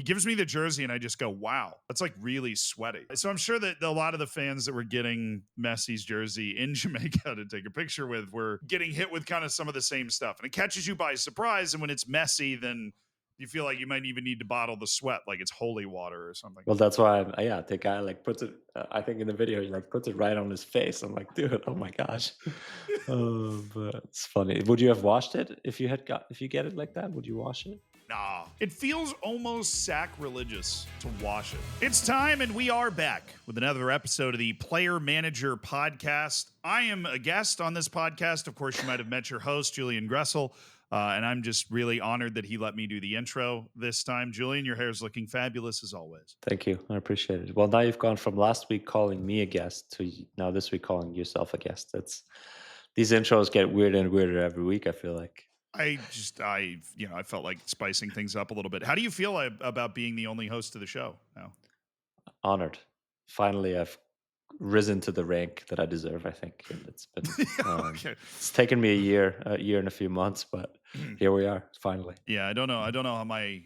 gives me the jersey and I just go, wow, that's like really sweaty. So I'm sure that a lot of the fans that were getting Messi's jersey in Jamaica to take a picture with were getting hit with kind of some of the same stuff. And it catches you by surprise. And when it's messy, then you feel like you might even need to bottle the sweat like it's holy water or something. Well, that's why, yeah, the guy like puts it. I think in the video he like puts it right on his face. I'm like, dude, oh my gosh. But it's funny. Would you have washed it if you get it like that? Would you wash it? Nah, it feels almost sacrilegious to wash it. It's time, and we are back with another episode of the Player Manager Podcast. I am a guest on this podcast. Of course, you might have met your host, Julian Gressel, and I'm just really honored that he let me do the intro this time. Julian, your hair is looking fabulous as always. Thank you. I appreciate it. Well, now you've gone from last week calling me a guest to now this week calling yourself a guest. That's These intros get weirder and weirder every week, I feel like. I felt like spicing things up a little bit. How do you feel about being the only host of the show now? Honored. Finally, I've risen to the rank that I deserve, I think. And it's been Okay. it's taken me a year and a few months, but here we are, finally. Yeah, I don't know. I don't know how my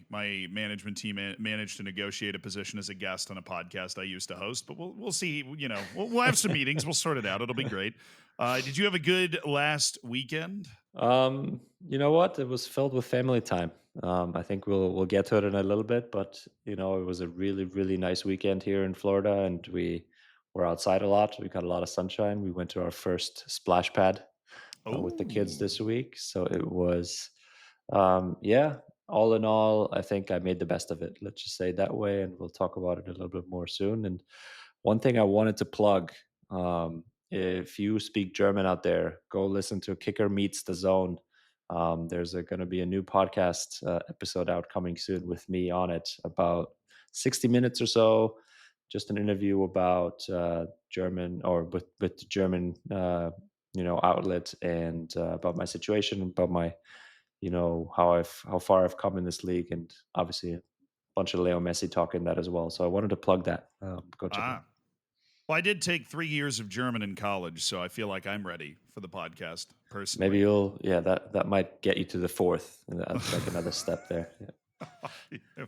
management team managed to negotiate a position as a guest on a podcast I used to host, but we'll see. You know, we'll have some meetings. We'll sort it out. It'll be great. Did you have a good last weekend? You know what? It was filled with family time. I think we'll get to it in a little bit, but it was a really, really nice weekend here in Florida, and we were outside a lot. We got a lot of sunshine. We went to our first splash pad with the kids Oh, this week, so it was, yeah. All in all, I think I made the best of it. Let's just say it that way, and we'll talk about it a little bit more soon. And one thing I wanted to plug, if you speak German out there, go listen to Kicker Meets the Zone. There's going to be a new podcast episode out coming soon with me on it, about 60 minutes or so. Just an interview about German, or with the German, outlet, and about my situation, about my, how far I've come in this league, and obviously a bunch of Leo Messi talk in that as well. So I wanted to plug that. Go check it out. ah. Well, I did take 3 years of German in college, so I feel like I'm ready for the podcast Maybe personally. you'll, yeah, that might get you to the fourth. And that's like another step there. Yeah,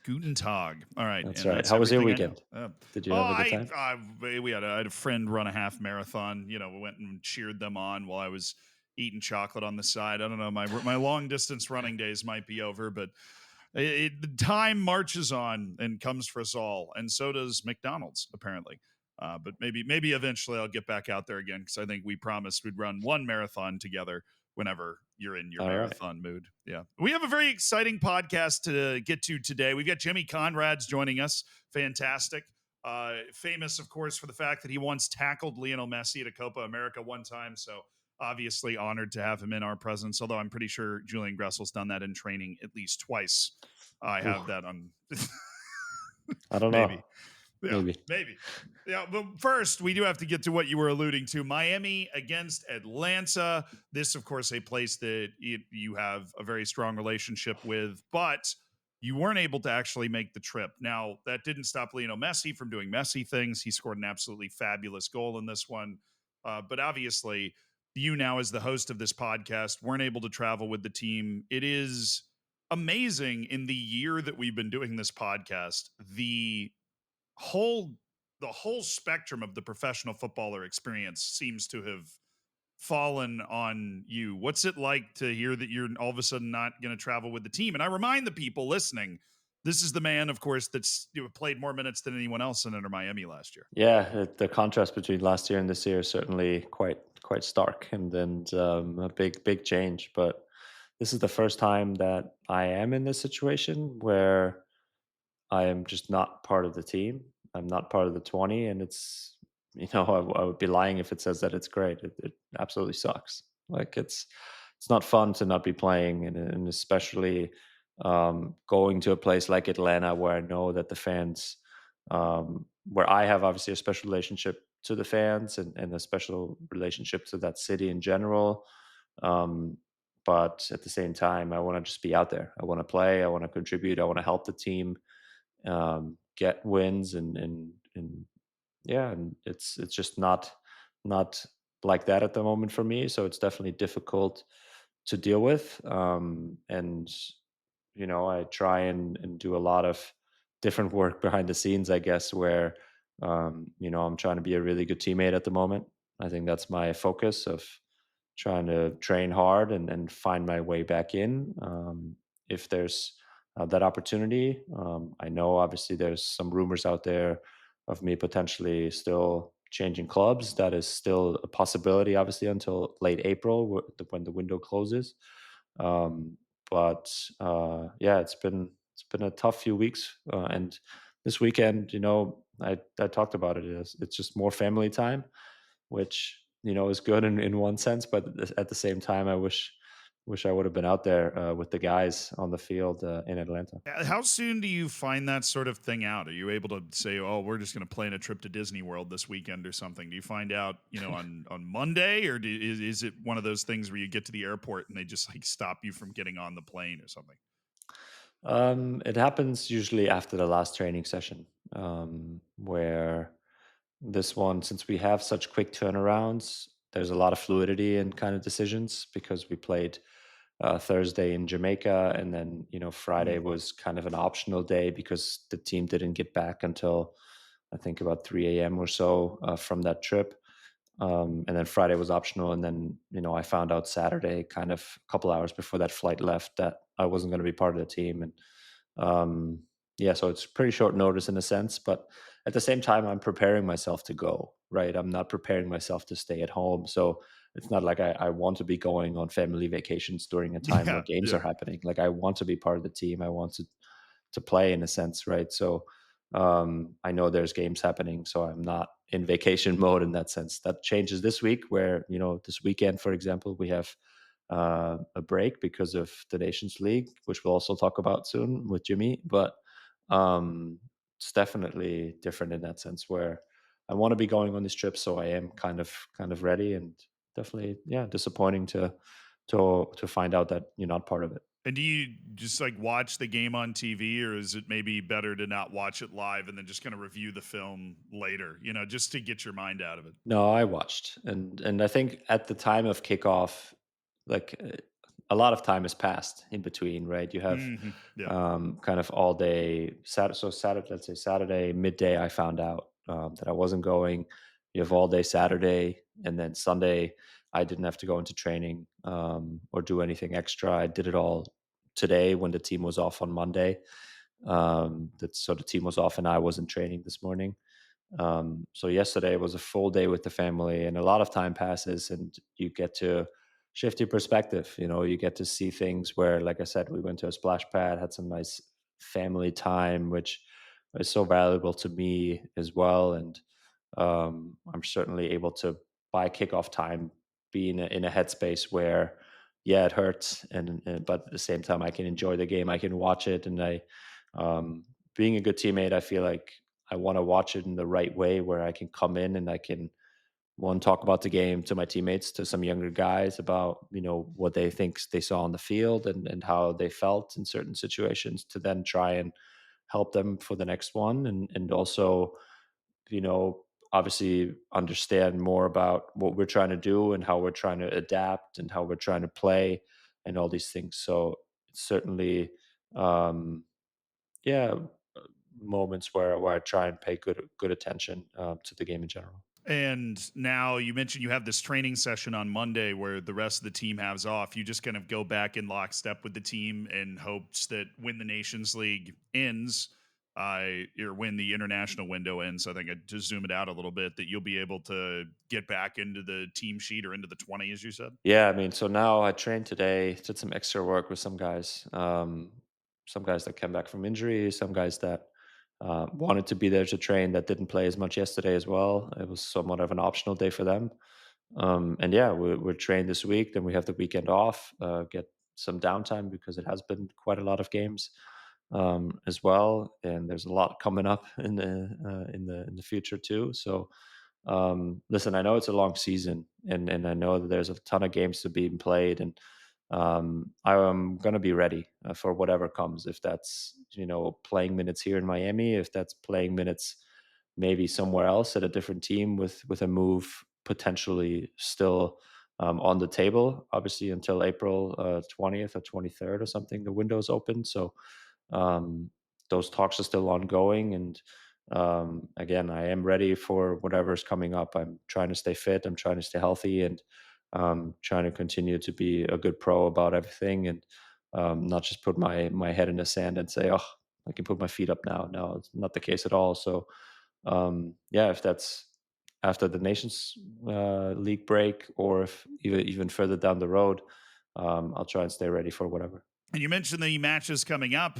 Guten Tag. All right, that's and right. that's How was your everything I know. weekend? Did you have a good time? I had a friend run a half marathon. You know, we went and cheered them on while I was eating chocolate on the side. I don't know, my long distance running days might be over, but the time marches on and comes for us all, and so does McDonald's apparently. But maybe eventually I'll get back out there again because I think we promised we'd run one marathon together whenever you're in your All right. marathon mood. Yeah. We have a very exciting podcast to get to today. We've got Jimmy Conrad's joining us. Fantastic. Famous, of course, for the fact that he once tackled Lionel Messi at a Copa America one time. So obviously honored to have him in our presence, although I'm pretty sure Julian Gressel's done that in training at least twice. I Ooh, have that on I don't maybe. know. Yeah, Maybe. maybe. Yeah, but first, we do have to get to what you were alluding to. Miami against Atlanta. This, of course, a place that you have a very strong relationship with, but you weren't able to actually make the trip. Now, that didn't stop Lionel Messi from doing Messi things. He scored an absolutely fabulous goal in this one. But obviously, you now, as the host of this podcast, weren't able to travel with the team. It is amazing in the year that we've been doing this podcast, whole the whole spectrum of the professional footballer experience seems to have fallen on you. What's it like to hear that you're all of a sudden not going to travel with the team? And I remind the people listening, this is the man, of course, that's played more minutes than anyone else in Inter Miami last year. Yeah, the contrast between last year and this year is certainly quite stark, and then a big change. But this is the first time that I am in this situation where I am just not part of the team. I'm not part of the 20, and it's, I would be lying if it says that it's great. It absolutely sucks. Like it's not fun to not be playing, and especially going to a place like Atlanta where I know that the fans, where I have obviously a special relationship to the fans, and a special relationship to that city in general. Um, but at the same time, I want to just be out there. I want to play. I want to contribute. I want to help the team get wins, and yeah, and it's just not like that at the moment for me. So it's definitely difficult to deal with. And I try and do a lot of different work behind the scenes, I guess, where I'm trying to be a really good teammate at the moment. I think that's my focus of trying to train hard and find my way back in. If there's that opportunity, I know obviously there's some rumors out there of me potentially still changing clubs. That is still a possibility, obviously, until late April when the window closes. Um, but yeah, it's been a tough few weeks, and this weekend, I talked about it. It's just more family time, which is good in one sense, but at the same time, I wish I would have been out there with the guys on the field in Atlanta. How soon do you find that sort of thing out? Are you able to say, "Oh, we're just going to plan a trip to Disney World this weekend" or something? Do you find out, on Monday, or is it one of those things where you get to the airport and they just like stop you from getting on the plane or something? It happens usually after the last training session, where this one, since we have such quick turnarounds, there's a lot of fluidity in kind of decisions because we played Thursday in Jamaica, and then Friday Mm. was kind of an optional day because the team didn't get back until I think about 3 a.m. or so from that trip. And then Friday was optional, and then I found out Saturday, kind of a couple hours before that flight left, that I wasn't going to be part of the team, and um, yeah, so it's pretty short notice in a sense, but at the same time, I'm preparing myself to go. Right, I'm not preparing myself to stay at home, so it's not like I want to be going on family vacations during a time where Yeah, games yeah. are happening. Like I want to be part of the team. I want to play in a sense, right? So I know there's games happening, so I'm not in vacation mode in that sense. That changes this week, where this weekend, for example, we have a break because of the Nations League, which we'll also talk about soon with Jimmy. But it's definitely different in that sense, where I want to be going on these trips, so I am kind of ready, and definitely, yeah, disappointing to find out that you're not part of it. And do you just like watch the game on TV, or is it maybe better to not watch it live and then just kind of review the film later, just to get your mind out of it? No, I watched, and I think at the time of kickoff, like a lot of time has passed in between, right? You have Yeah. kind of all day Saturday. So Saturday, let's say Saturday midday, I found out that I wasn't going. You have all day Saturday, and then Sunday, I didn't have to go into training or do anything extra. I did it all today when the team was off on Monday. So the team was off, and I wasn't training this morning. So yesterday was a full day with the family, and a lot of time passes, and you get to shift your perspective. You get to see things where, like I said, we went to a splash pad, had some nice family time, which is so valuable to me as well. And I'm certainly able to, by kickoff time, be in a headspace where, yeah, it hurts, but at the same time, I can enjoy the game. I can watch it, and um, being a good teammate, I feel like I want to watch it in the right way, where I can come in and I can one talk about the game to my teammates, to some younger guys about what they think they saw on the field, and how they felt in certain situations, to then try and help them for the next one, and also you know obviously understand more about what we're trying to do and how we're trying to adapt and how we're trying to play and all these things. So it's certainly um yeah, moments where I try and pay good attention to the game in general. And now you mentioned you have this training session on Monday where the rest of the team has off. You just kind of go back in lockstep with the team in hopes that when the Nations League ends, or when the international window ends, I think to zoom it out a little bit, that you'll be able to get back into the team sheet or into the 20, as you said. Yeah, I mean, so now I trained today, did some extra work with some guys that came back from injury, some guys that wanted to be there to train that didn't play as much yesterday as well. It was somewhat of an optional day for them. And yeah, we're trained this week. Then we have the weekend off, get some downtime because it has been quite a lot of games as well, and there's a lot coming up in the future too. So listen, I know it's a long season, and I know that there's a ton of games to be played, and I'm gonna be ready for whatever comes. If that's playing minutes here in Miami, if that's playing minutes maybe somewhere else at a different team with a move potentially still on the table, obviously, until April 20th or 23rd or something. The window's open. So um, those talks are still ongoing. And again, I am ready for whatever's coming up. I'm trying to stay fit, I'm trying to stay healthy, and trying to continue to be a good pro about everything, and not just put my head in the sand and say, oh, I can put my feet up now. No, it's not the case at all. So yeah, if that's after the Nations League break, or if even further down the road, I'll try and stay ready for whatever. And you mentioned the matches coming up.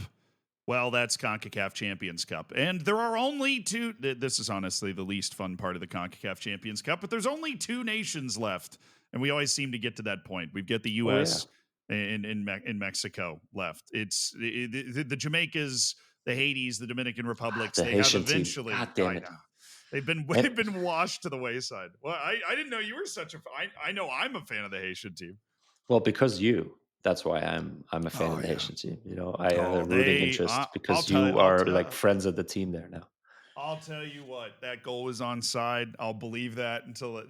Well, that's CONCACAF Champions Cup. And there are only two. This is honestly the least fun part of the CONCACAF Champions Cup, but there's only two nations left. And we always seem to get to that point. We've got the Oh yeah, U.S. in Mexico left. It's the Jamaicas, the Haitis, the Dominican Republics. the They have Haitian team. eventually. God damn I it. know. They've been And they've been washed to the wayside. Well, I didn't know you were such a. I know I'm a fan of the Haitian team. well, because you. That's why I'm a fan Oh of the yeah. Haitian team. I have a Oh, rooting interest I'll because tell. you are like friends of the team there now. I'll tell you what, that goal was onside. I'll believe that until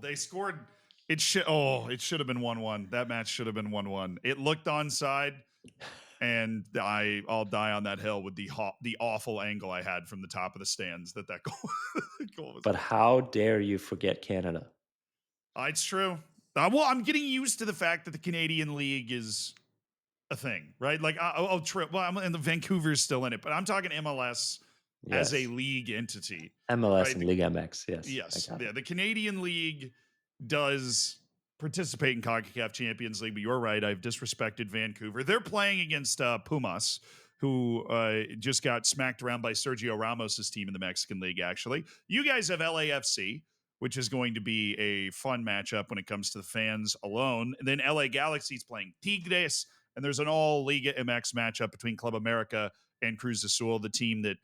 they scored. It should have been 1-1. That match should have been 1-1. It looked onside, and I'll die on that hill with the awful angle I had from the top of the stands that goal, goal was But onside. how dare you forget Canada? It's true. Well, I'm getting used to the fact that the Canadian League is a thing, right? Like, true. Well, and the Vancouver's still in it, but I'm talking MLS as a Yes, league entity, MLS right? and Liga MX. Yes, I Yes, got yeah, it. the Canadian League does participate in CONCACAF Champions League, but you're right. I've disrespected Vancouver. They're playing against Pumas, who just got smacked around by Sergio Ramos's team in the Mexican League. Actually, you guys have LAFC, which is going to be a fun matchup when it comes to the fans alone. And then LA Galaxy's playing Tigres, and there's an all Liga MX matchup between Club America and Cruz Azul, the team that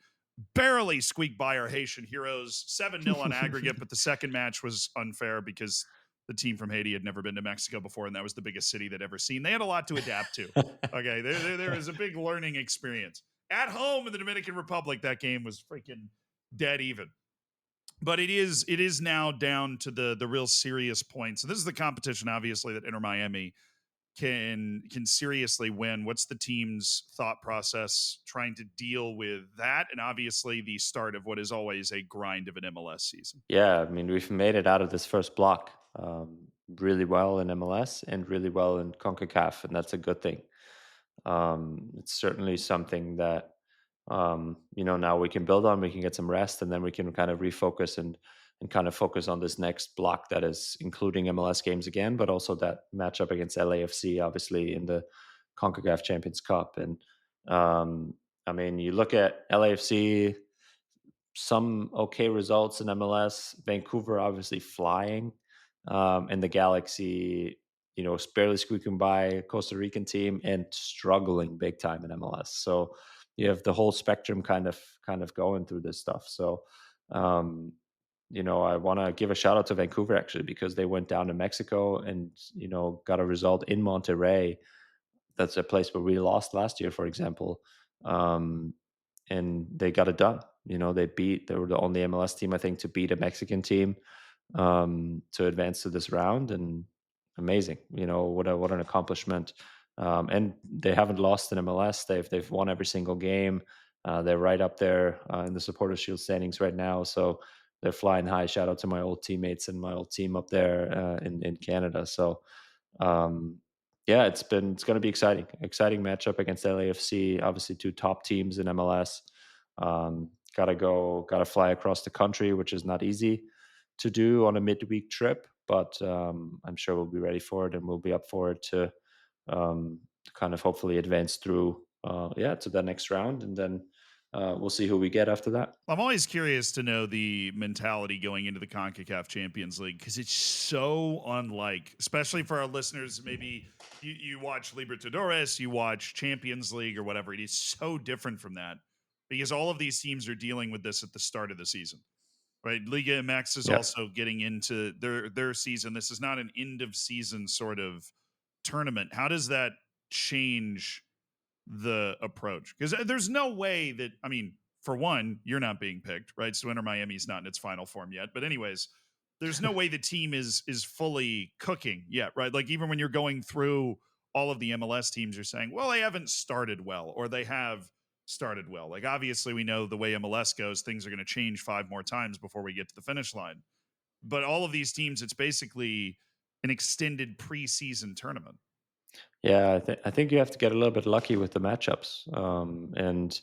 barely squeaked by our Haitian heroes, 7-0 on aggregate, but the second match was unfair because the team from Haiti had never been to Mexico before, and that was the biggest city they'd ever seen. They had a lot to adapt to. Okay, there was a big learning experience. At home in the Dominican Republic, that game was freaking dead even. But it is now down to the real serious points. And this is the competition, obviously, that Inter Miami can seriously win. What's the team's thought process trying to deal with that, and obviously the start of what is always a grind of an MLS season? Yeah, I mean, we've made it out of this first block really well in MLS and really well in CONCACAF, and that's a good thing. It's certainly something that now we can build on. We can get some rest, and then we can kind of refocus and kind of focus on this next block that is including MLS games again, but also that matchup against LAFC, obviously in the CONCACAF Champions Cup. And I mean, you look at LAFC, some okay results in MLS. Vancouver obviously flying, and the Galaxy, barely squeaking by a Costa Rican team and struggling big time in MLS. So you have the whole spectrum kind of going through this stuff. So I want to give a shout out to Vancouver actually because they went down to Mexico and got a result in Monterrey. That's a place where we lost last year, for example. Um, and they got it done. They were the only MLS team, I think, to beat a Mexican team to advance to this round. And amazing. What an accomplishment. And they haven't lost in MLS. They've won every single game. They're right up there in the Supporters Shield standings right now. So they're flying high. Shout out to my old teammates and my old team up there in Canada. So um, yeah, it's going to be exciting matchup against LAFC. Obviously, two top teams in MLS. Gotta fly across the country, which is not easy to do on a midweek trip, but I'm sure we'll be ready for it and we'll be up for it to kind of hopefully advance through, to the next round, and then we'll see who we get after that. I'm always curious to know the mentality going into the CONCACAF Champions League because it's so unlike, especially for our listeners. Maybe you watch Libertadores, you watch Champions League or whatever. It is so different from that because all of these teams are dealing with this at the start of the season, right? Liga MX is Yeah. also getting into their season. This is not an end of season sort of tournament. How does that change the approach? Because there's no way that, I mean, for one, you're not being picked, right? So Inter Miami's not in its final form yet. But anyways, there's no way the team is fully cooking yet, right? Like even when you're going through all of the MLS teams, you're saying, well, they haven't started well, or they have started well. Like obviously, we know the way MLS goes, things are going to change 5 more times before we get to the finish line. But all of these teams, it's basically an extended preseason tournament. Yeah, I think you have to get a little bit lucky with the matchups, and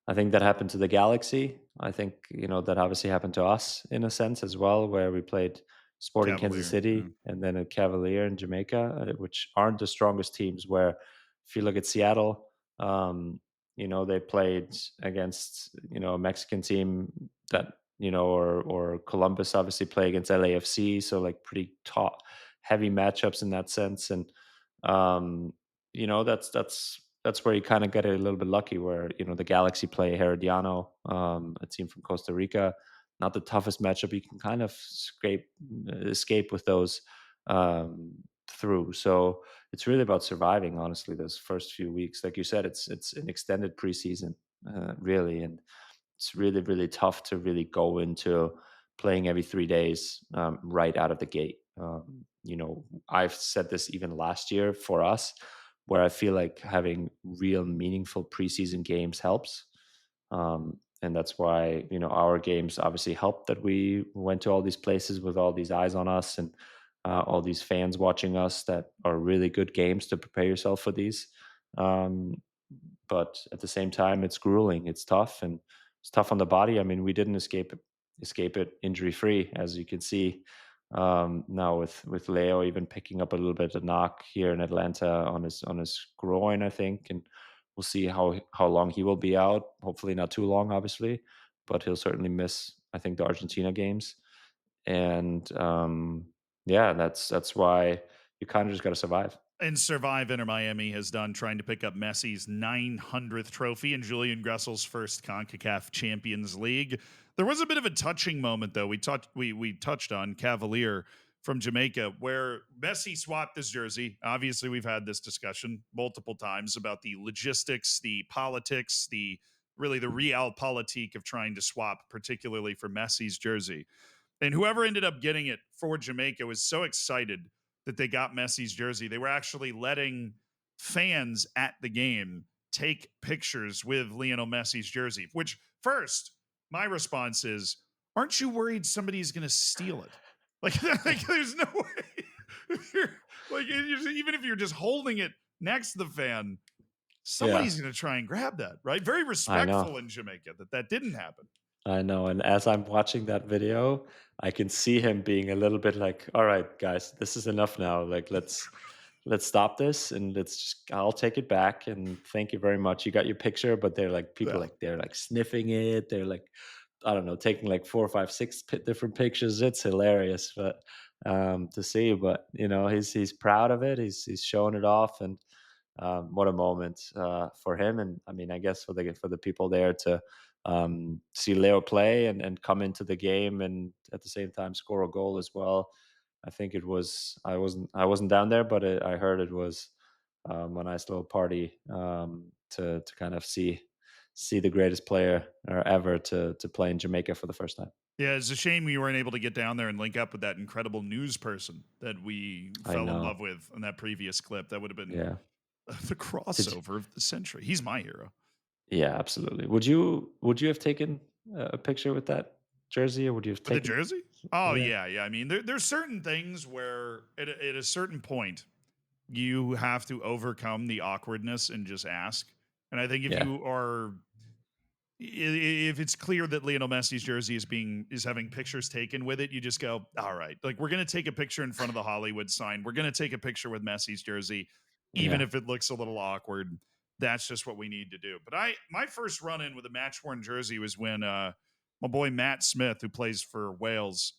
I think that happened to the Galaxy. I think that obviously happened to us in a sense as well, where we played Sporting Kansas Cavalier, yeah. City and then a Cavalier in Jamaica, which aren't the strongest teams. Where if you look at Seattle, they played against a Mexican team that or Columbus obviously play against LAFC, so like pretty top heavy matchups in that sense, and um, that's where you kind of get a little bit lucky, where the Galaxy play Herediano, a team from Costa Rica. Not the toughest matchup. You can kind of escape with those um, through. So it's really about surviving. Honestly, those first few weeks, like you said, it's an extended preseason, really, and it's really really tough to really go into playing every 3 days right out of the gate. I've said this even last year for us, where I feel like having real meaningful preseason games helps. And that's why our games obviously helped, that we went to all these places with all these eyes on us, and all these fans watching us, that are really good games to prepare yourself for these. Um, but at the same time, it's grueling, it's tough, and it's tough on the body. I mean, we didn't escape it injury free, as you can see now with Leo even picking up a little bit of knock here in Atlanta on his groin, I think, and we'll see how long he will be out. Hopefully, not too long, obviously, but he'll certainly miss, I think, the Argentina games. And yeah, that's why you kind of just got to survive. And survive Inter Miami has done, trying to pick up Messi's 900th trophy and Julian Gressel's first CONCACAF Champions League. There was a bit of a touching moment, though. We touched on Cavalier from Jamaica, where Messi swapped his jersey. Obviously, we've had this discussion multiple times about the logistics, the politics, the really the realpolitik of trying to swap, particularly for Messi's jersey. And whoever ended up getting it for Jamaica was so excited that they got Messi's jersey. They were actually letting fans at the game take pictures with Lionel Messi's jersey, which first, my response is, aren't you worried somebody's going to steal it? Like there's no way. If you're, even if you're just holding it next to the fan, Yeah, somebody's going to try and grab that, right? Very I know. respectful in Jamaica that didn't happen. I know, and as I'm watching that video, I can see him being a little bit like, "All right, guys, this is enough now. Like, let's stop this, and let's just I'll take it back, and thank you very much. You got your picture." But they're like people, Yeah. like they're like sniffing it. They're like, I don't know, taking like 4, 5, 6 different pictures. It's hilarious, but to see. But he's proud of it. He's showing it off, and what a moment for him. And I mean, I guess for the people there to see Leo play and come into the game, and at the same time score a goal as well. I think it was. I wasn't down there, but I heard it was a nice little party to kind of see the greatest player ever to play in Jamaica for the first time. Yeah, it's a shame we weren't able to get down there and link up with that incredible news person that we I fell in love know. with in that previous clip. That would have been Yeah. the Did crossover of the century. He's my hero. Yeah, absolutely. Would you have taken a picture with that jersey, or would you have With the taken? jersey? Oh, Yeah. yeah, yeah. I mean, there's certain things where at a certain point, you have to overcome the awkwardness and just ask. And I think if Yeah. you are if it's clear that Lionel Messi's jersey is having pictures taken with it, you just go, all right, like we're gonna take a picture in front of the Hollywood sign. We're gonna take a picture with Messi's jersey, even Yeah. if it looks a little awkward. That's just what we need to do. But my first run in with a match worn jersey was when my boy Matt Smith, who plays for Wales,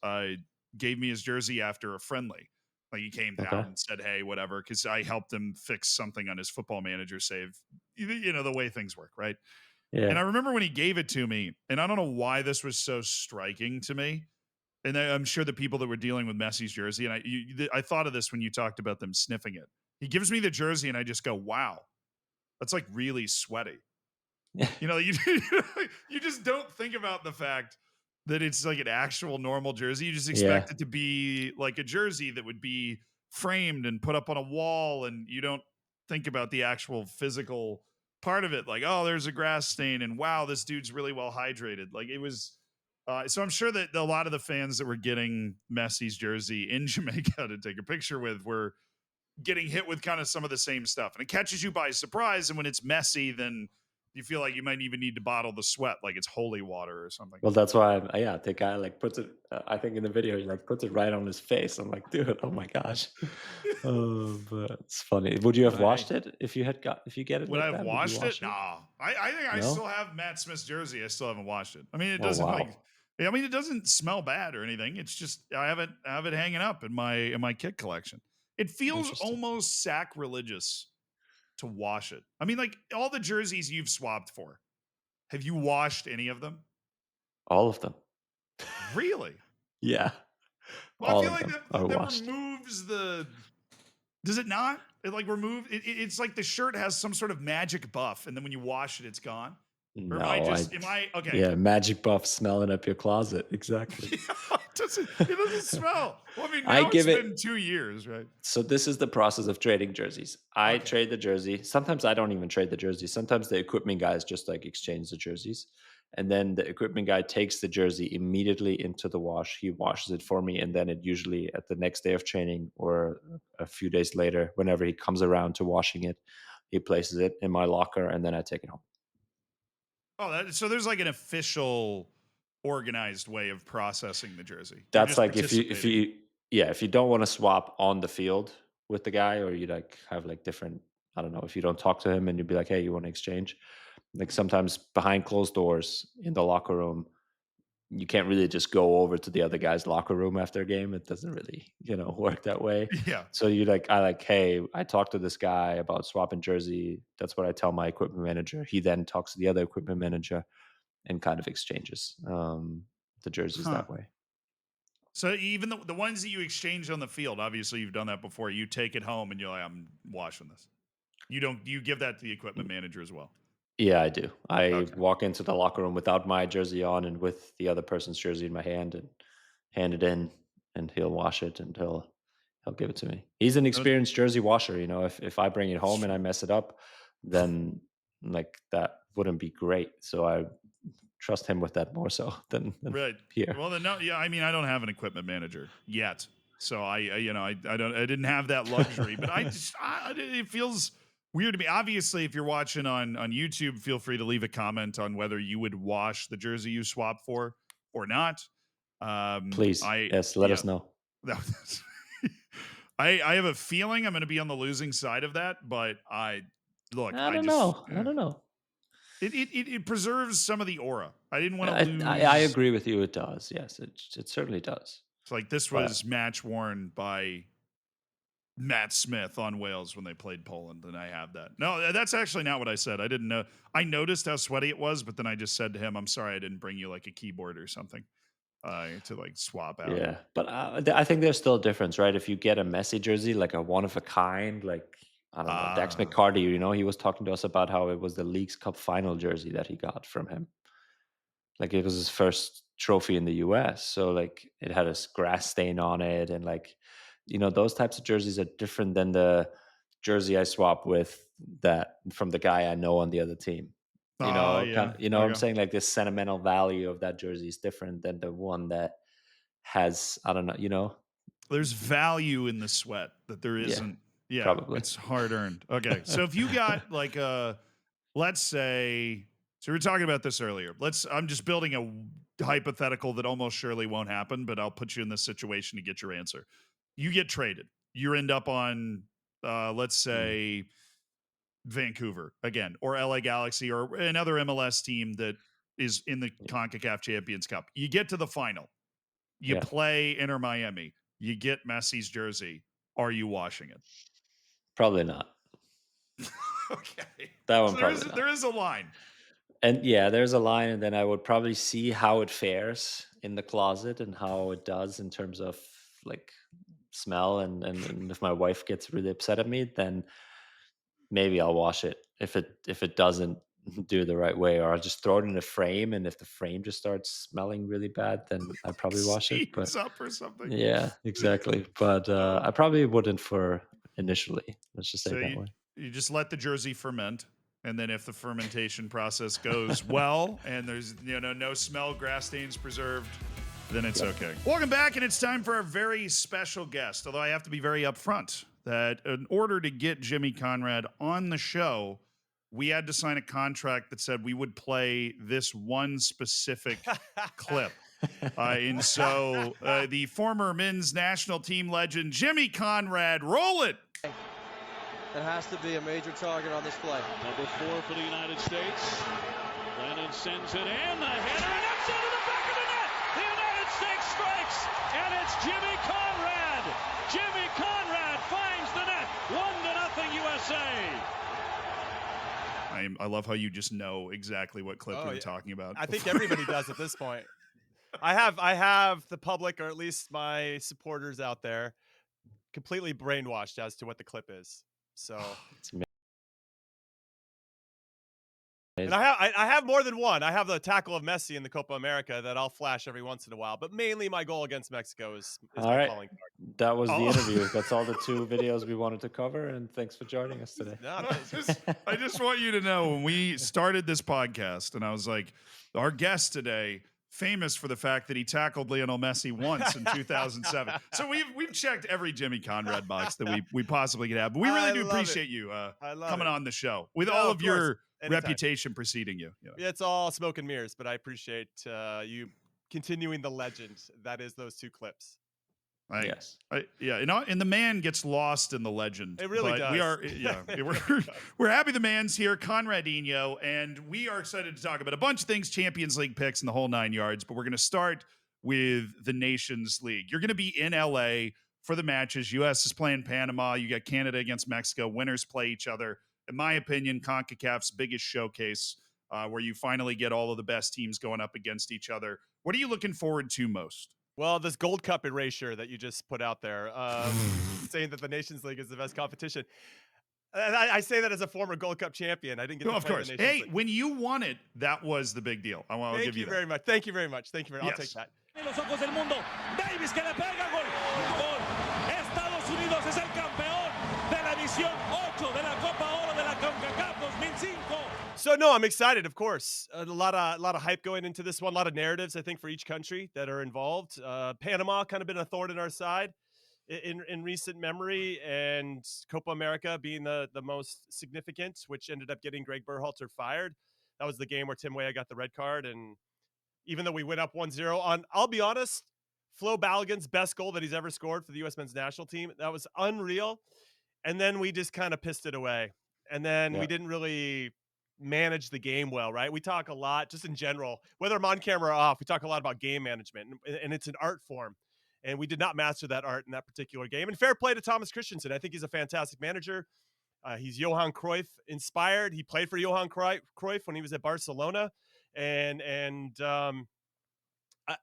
gave me his jersey after a friendly. Like he came Okay. down and said, "Hey, whatever," because I helped him fix something on his football manager save. The way things work, right? And Yeah. I remember when he gave it to me, and I don't know why this was so striking to me. And I'm sure the people that were dealing with Messi's jersey, and I thought of this when you talked about them sniffing it. He gives me the jersey, and I just go, "Wow, that's like really sweaty." You know, you you just don't think about the fact that it's like an actual normal jersey. You just Yeah. expect it to be like a jersey that would be framed and put up on a wall, and you don't think about the actual physical part of it. Like, oh, there's a grass stain, and wow, this dude's really well hydrated. Like it was. So I'm sure that a lot of the fans that were getting Messi's jersey in Jamaica to take a picture with were getting hit with kind of some of the same stuff, and it catches you by surprise. And when it's messy, then you feel like you might even need to bottle the sweat, like it's holy water or something. Well, that's why yeah, the guy, like, puts it I think in the video, he, like, puts it right on his face. I'm like, "Dude, oh my gosh." Oh, but it's funny. Would you have But hey, washed it if you get it would I like have that? Would you washed it? wash it? Nah. I think I still No? have Matt Smith's jersey. I still haven't washed it. I mean, it Oh, doesn't like. wow. I mean, it doesn't smell bad or anything. It's just I have it hanging up in my kit collection. It feels Interesting. almost sacrilegious to wash it. I mean, like all the jerseys you've swapped for, have you washed any of them? All of them. Really? Yeah, Well, I all feel of like them that are that washed. removes the. Does it not? It like remove it's like the shirt has some sort of magic buff, and then when you wash it, it's gone. Or am I No, I just am I okay? yeah, magic buff smelling up your closet, exactly. It doesn't smell. Well, I mean, I now give it's it been 2 years, right? So this is the process of trading jerseys. I Okay. trade the jersey. Sometimes I don't even trade the jersey. Sometimes the equipment guys just like exchange the jerseys. And then the equipment guy takes the jersey immediately into the wash. He washes it for me. And then it usually at the next day of training or a few days later, whenever he comes around to washing it, he places it in my locker and then I take it home. Oh, so there's like an official organized way of processing the jersey. You're That's just like if participating. you yeah, if you don't wanna swap on the field with the guy or you, like, have, like, different I don't know, if you don't talk to him and you'd be like, "Hey, you wanna exchange?" Like, sometimes behind closed doors in the locker room, you can't really just go over to the other guy's locker room after a game. It doesn't really, work that way. Yeah. So I like, "Hey, I talked to this guy about swapping jersey." That's what I tell my equipment manager. He then talks to the other equipment manager and kind of exchanges, the jerseys Huh. that way. So even the ones that you exchange on the field, obviously you've done that before. You take it home and you're like, I'm washing this. You don't. You give that to the equipment manager as well. Yeah, I do. I Okay. walk into the locker room without my jersey on and with the other person's jersey in my hand and hand it in, and he'll wash it and he'll give it to me. He's an Those- experienced jersey washer. If I bring it That's home and true. I mess it up, then like that wouldn't be great. So I trust him with that more so than Right. here. Well, then no. Yeah. I mean, I don't have an equipment manager yet, so I don't. I didn't have that luxury, but it feels weird to me. Obviously, if you're watching on YouTube, feel free to leave a comment on whether you would wash the jersey you swap for or not. Please, I yes, let yeah. us know. That I have a feeling I'm going to be on the losing side of that, but I look. I I don't just know. I don't know. it preserves some of the aura. I didn't want to I lose. agree with you. It does. Yes, it certainly does. It's like this But was match worn by Matt Smith on Wales when they played Poland, and I have that. No, that's actually not what I said. I didn't know. I noticed how sweaty it was, but then I just said to him, "I'm sorry, I didn't bring you like a keyboard or something to like swap out." yeah, but I think there's still a difference, right? If you get a Messi jersey, like a one of a kind, like I don't know, Dax Ah, McCarty, he was talking to us about how it was the League's Cup final jersey that he got from him. Like it was his first trophy in the US. So like it had a grass stain on it and like those types of jerseys are different than the jersey I swap with that from the guy I know on the other team. yeah. What I'm Okay. saying, like this sentimental value of that jersey is different than the one that has I don't know, There's value in the sweat that there yeah, isn't. Yeah, probably. it's hard earned. Okay, so if you got like let's say, so we were talking about this earlier. I'm just building a hypothetical that almost surely won't happen, but I'll put you in this situation to get your answer. You get traded. You end up on, let's Mm, say, Vancouver again, or LA Galaxy, or another MLS team that is in the yeah, CONCACAF Champions Cup. You get to the final. You yeah, play Inter Miami. You get Messi's jersey. Are you washing it? probably not. Okay. That one So there probably is not. there is a line. And yeah, there's a line, and then I would probably see how it fares in the closet and how it does in terms of like smell. And if my wife gets really upset at me, then maybe I'll wash it. If it doesn't do it the right way, or I'll just throw it in a frame, and if the frame just starts smelling really bad, then I'd Like probably wash it. But seized up or something. yeah, exactly. But Oh. I probably wouldn't for initially. Let's just say So it that way. you just let the jersey ferment, and then if the fermentation process goes well, and there's no smell, grass stains preserved, then it's okay. Welcome back, and it's time for our very special guest. Although I have to be very upfront that in order to get Jimmy Conrad on the show, we had to sign a contract that said we would play this one specific clip. And so the former men's national team legend, Jimmy Conrad, roll it. It has to be a major target on this play. Number 4 for the United States. Lennon sends it in. The header, and that's into the back of the net. The United States strikes, and it's Jimmy Conrad. Jimmy Conrad finds the net. 1-0 USA. I love how you just know exactly what clip we were talking about. I think everybody does at this point. I have the public, or at least my supporters out there, completely brainwashed as to what the clip is. So It's amazing. and I have more than one. I have the tackle of Messi in the Copa America that I'll flash every once in a while. But mainly my goal against Mexico is All my right. calling card. That was the interview. That's all the 2 videos we wanted to cover, and thanks for joining us today. No, I just want you to know, when we started this podcast, and I was like, our guest today, famous for the fact that he tackled Lionel Messi once in 2007. So we've checked every Jimmy Conrad box that we possibly could have. But we really do appreciate you coming on the show with all of your reputation preceding you. Yeah, it's all smoke and mirrors, but I appreciate you continuing the legend that is those 2 clips. Yes. And the man gets lost in the legend. It really does. We are, we're happy the man's here, Conradinho, and we are excited to talk about a bunch of things, Champions League picks and the whole 9 yards. But we're going to start with the Nations League. You're going to be in LA for the matches. U.S. is playing Panama. You got Canada against Mexico. Winners play each other. In my opinion, CONCACAF's biggest showcase, where you finally get all of the best teams going up against each other. What are you looking forward to most? Well, this Gold Cup erasure that you just put out there, saying that the Nations League is the best competition. I say that as a former Gold Cup champion. I didn't get to play the Nations League. When you won it, that was the big deal. I want to give you that. Very much. Thank you very much. Thank you very much. I'll take that. Los ojos del mundo. Davis que le pega, gol. Gol. Estados Unidos es el campeón de la edición 8 de la Copa Oro de la CONCACAF 2005. So no, I'm excited. Of course, a lot of hype going into this one. A lot of narratives, I think, for each country that are involved. Panama kind of been a thorn in our side in recent memory, and Copa America being the most significant, which ended up getting Greg Berhalter fired. That was the game where Tim Weah got the red card, and even though we went up 1-0 on, I'll be honest, Flo Balogun's best goal that he's ever scored for the U.S. men's national team. That was unreal. And then we just kind of pissed it away. And then we didn't really manage the game well, right? We talk a lot, just in general, whether I'm on camera or off, we talk a lot about game management, and it's an art form. And we did not master that art in that particular game. And fair play to Thomas Christensen. I think he's a fantastic manager. He's Johan Cruyff inspired. He played for Johan Cruyff when he was at Barcelona. And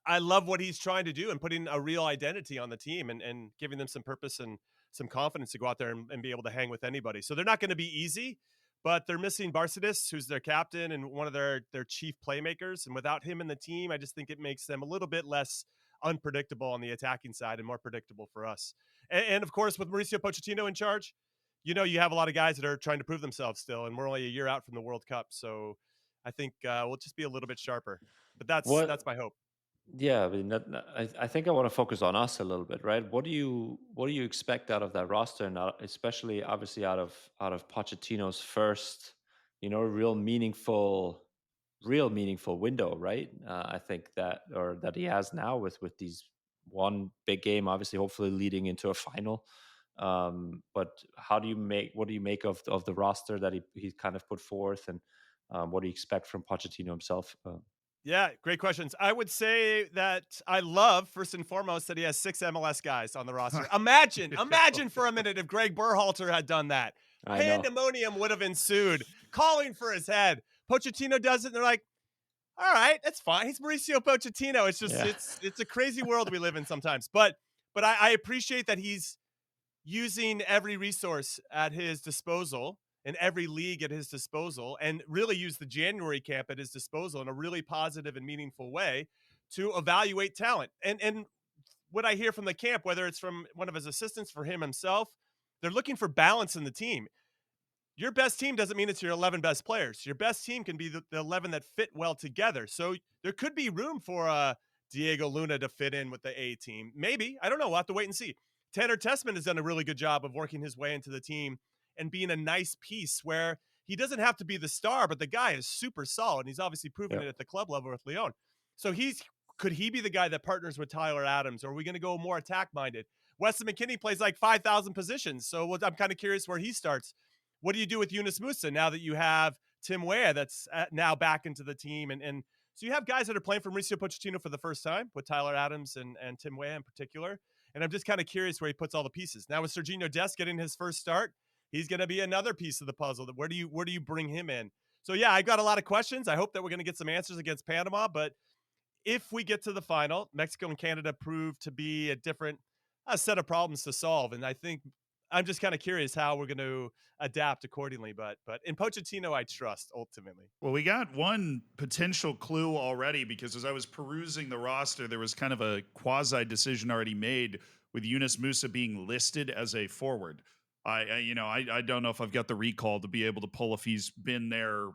I love what he's trying to do and putting a real identity on the team and giving them some purpose and some confidence to go out there and be able to hang with anybody. So they're not going to be easy, but they're missing Barcetis, who's their captain and one of their chief playmakers. And without him in the team, I just think it makes them a little bit less unpredictable on the attacking side and more predictable for us. And of course, with Mauricio Pochettino in charge, you have a lot of guys that are trying to prove themselves still, and we're only a year out from the World Cup. So I think we'll just be a little bit sharper. But that's my hope. Yeah, I mean, I think I want to focus on us a little bit, right? What do you expect out of that roster, and especially obviously out of Pochettino's first, real meaningful window, right? I think that he has now with these one big game, obviously, hopefully leading into a final. But what do you make of the roster that he kind of put forth, and what do you expect from Pochettino himself? Yeah, great questions. I would say that I love, first and foremost, that he has 6 MLS guys on the roster. Imagine for a minute if Greg Berhalter had done that. Pandemonium would have ensued, calling for his head. Pochettino does it, and they're like, all right, that's fine. He's Mauricio Pochettino. It's just, it's a crazy world we live in sometimes. But I appreciate that he's using every resource at his disposal in every league at his disposal and really use the January camp at his disposal in a really positive and meaningful way to evaluate talent. And what I hear from the camp, whether it's from one of his assistants, for him himself, they're looking for balance in the team. Your best team doesn't mean it's your 11 best players. Your best team can be the 11 that fit well together. So there could be room for Diego Luna to fit in with the A team. Maybe. I don't know. We'll have to wait and see. Tanner Tessman has done a really good job of working his way into the team and being a nice piece where he doesn't have to be the star, but the guy is super solid. And he's obviously proven it at the club level with Lyon. So could he be the guy that partners with Tyler Adams? Or are we going to go more attack-minded? Weston McKennie plays like 5,000 positions. So I'm kind of curious where he starts. What do you do with Yunus Musa now that you have Tim Weah that's now back into the team? And so you have guys that are playing for Mauricio Pochettino for the first time with Tyler Adams and Tim Weah in particular. And I'm just kind of curious where he puts all the pieces. Now with Serginho Dest getting his first start, he's going to be another piece of the puzzle. Where do you bring him in? So yeah, I got a lot of questions. I hope that we're going to get some answers against Panama. But if we get to the final, Mexico and Canada prove to be a different set of problems to solve. And I think I'm just kind of curious how we're going to adapt accordingly. But in Pochettino, I trust ultimately. Well, we got one potential clue already because as I was perusing the roster, there was kind of a quasi decision already made with Yunus Musa being listed as a forward. I don't know if I've got the recall to be able to pull if he's been there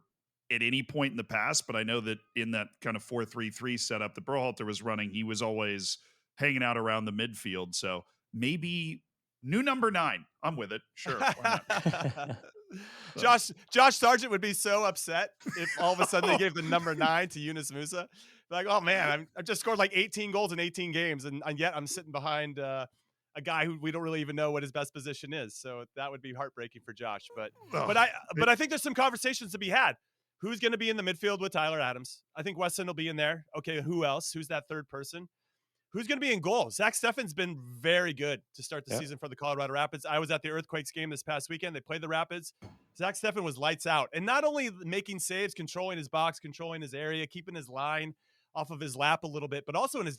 at any point in the past, but I know that in that kind of 4-3-3 setup that Berhalter was running, he was always hanging out around the midfield. So maybe new number 9. I'm with it. Sure. Why not? Josh Sargent would be so upset if all of a sudden they gave the number 9 to Yunus Musa. Like, oh man, I've just scored like 18 goals in 18 games, and yet I'm sitting behind a guy who we don't really even know what his best position is. So that would be heartbreaking for Josh. But I think there's some conversations to be had. Who's going to be in the midfield with Tyler Adams? I think Weston will be in there. Okay, who else? Who's that third person? Who's going to be in goal? Zach Steffen's been very good to start the season for the Colorado Rapids. I was at the Earthquakes game this past weekend. They played the Rapids. Zach Steffen was lights out. And not only making saves, controlling his box, controlling his area, keeping his line off of his lap a little bit, but also in his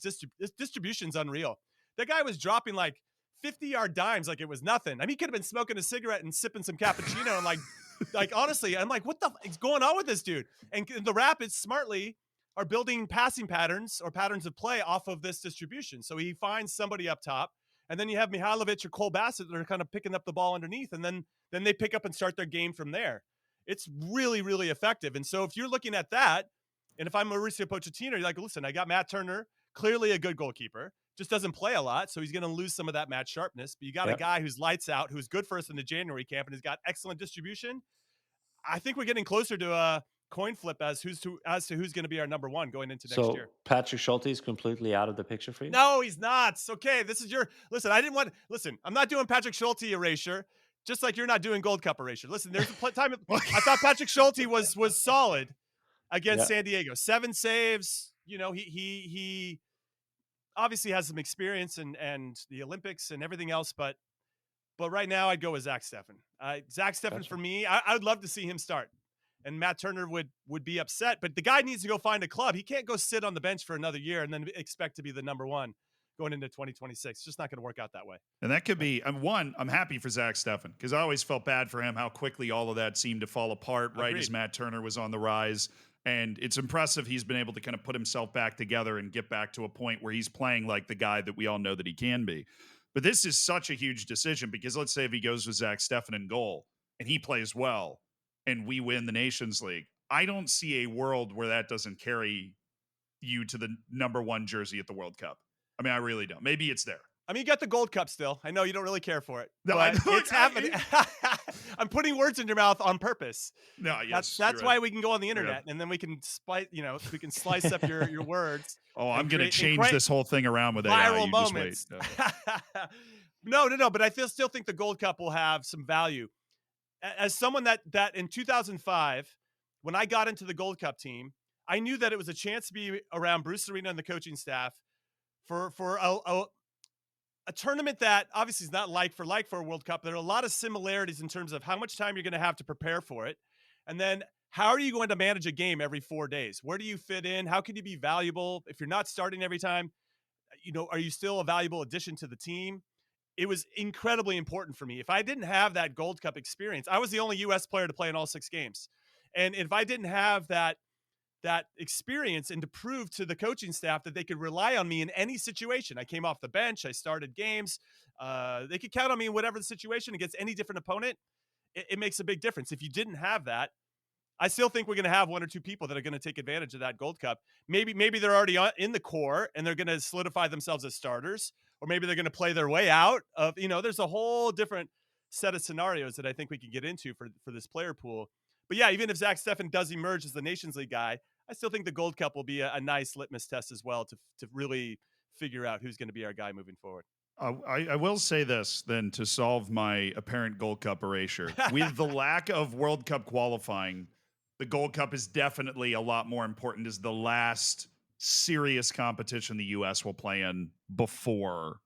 distribution's unreal. That guy was dropping like 50-yard dimes like it was nothing. I mean, he could have been smoking a cigarette and sipping some cappuccino and like honestly, I'm like, what the is going on with this dude? And the Rapids smartly are building passing patterns or patterns of play off of this distribution. So he finds somebody up top, and then you have Mihailovic or Cole Bassett that are kind of picking up the ball underneath, and then they pick up and start their game from there. It's really, really effective. And so if you're looking at that, and if I'm Mauricio Pochettino, you're like, listen, I got Matt Turner, clearly a good goalkeeper, just doesn't play a lot, so he's going to lose some of that match sharpness. But you got a guy who's lights out, who's good for us in the January camp, and has got excellent distribution. I think we're getting closer to a coin flip as to who's going to be our number 1 going into next year. Patrick Schulte is completely out of the picture for you? No, he's not. Okay, this is listen. I'm not doing Patrick Schulte erasure, just like you're not doing Gold Cup erasure. Listen, there's a time I thought Patrick Schulte was solid against San Diego. 7 saves. You know, he obviously has some experience and the Olympics and everything else, but right now I'd go with Zach Steffen. Zach Steffen for me, I would love to see him start. And Matt Turner would be upset, but the guy needs to go find a club. He can't go sit on the bench for another year and then expect to be the number 1 going into 2026. It's just not going to work out that way. And that could be, I'm happy for Zach Steffen because I always felt bad for him how quickly all of that seemed to fall apart right as Matt Turner was on the rise. And it's impressive he's been able to kind of put himself back together and get back to a point where he's playing like the guy that we all know that he can be. But this is such a huge decision because let's say if he goes with Zach Steffen in goal and he plays well and we win the Nations League, I don't see a world where that doesn't carry you to the number 1 jersey at the World Cup. I mean, I really don't. Maybe it's there. I mean, you got the Gold Cup still. I know you don't really care for it. No, but it's happening. I'm putting words in your mouth on purpose. No, yes, that's why we can go on the internet and then we can slice up your words. Oh, I'm going to change this whole thing around with AI. Viral You moments. just wait. No. But I still think the Gold Cup will have some value. As someone that in 2005, when I got into the Gold Cup team, I knew that it was a chance to be around Bruce Arena and the coaching staff for a tournament that obviously is not like for a World Cup. There are a lot of similarities in terms of how much time you're going to have to prepare for it. And then how are you going to manage a game every 4 days? Where do you fit in? How can you be valuable? If you're not starting every time, are you still a valuable addition to the team? it was incredibly important for me. If I didn't have that Gold Cup experience, I was the only U.S. player to play in all 6 games. And if I didn't have that experience and to prove to the coaching staff that they could rely on me in any situation, I came off the bench, I started games, they could count on me in whatever the situation against any different opponent. It makes a big difference. If you didn't have that, I still think we're going to have 1 or 2 people that are going to take advantage of that Gold Cup. Maybe they're already in the core and they're going to solidify themselves as starters, or maybe they're going to play their way out of, there's a whole different set of scenarios that I think we can get into for this player pool. But yeah, even if Zach Steffen does emerge as the Nations League guy, I still think the Gold Cup will be a nice litmus test as well to really figure out who's going to be our guy moving forward. I will say this then to solve my apparent Gold Cup erasure. With the lack of World Cup qualifying, the Gold Cup is definitely a lot more important as the last serious competition the U.S. will play in before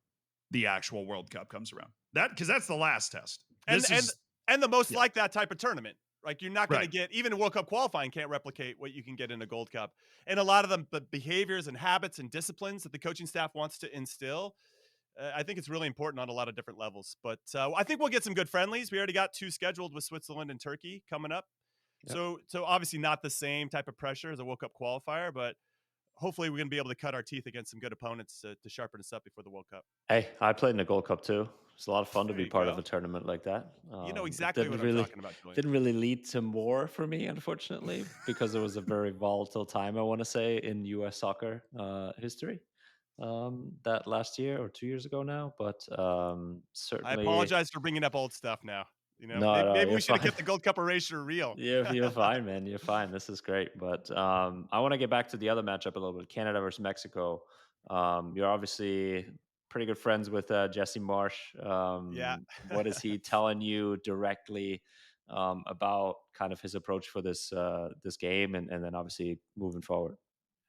the actual World Cup comes around. Because that's the last test. And the most like that type of tournament. Like, you're not going to get, even World Cup qualifying can't replicate what you can get in a Gold Cup. And a lot of the behaviors and habits and disciplines that the coaching staff wants to instill, I think it's really important on a lot of different levels. But I think we'll get some good friendlies. We already got 2 scheduled with Switzerland and Turkey coming up. Yep. So obviously not the same type of pressure as a World Cup qualifier, but hopefully we're going to be able to cut our teeth against some good opponents to sharpen us up before the World Cup. Hey, I played in the Gold Cup too. It's a lot of fun to be part of a tournament like that. You know exactly what I'm talking about, Julian. Didn't really lead to more for me, unfortunately, because it was a very volatile time, I want to say, in U.S. soccer history. That last year or 2 years ago now, but certainly. I apologize for bringing up old stuff now. No, maybe we should have fine. kept the Gold Cup erasure real. You're fine, man. You're fine. This is great. But I want to get back to the other matchup a little bit, Canada versus Mexico. You're obviously pretty good friends with Jesse Marsh. Yeah. What is he telling you directly about kind of his approach for this game and then obviously moving forward?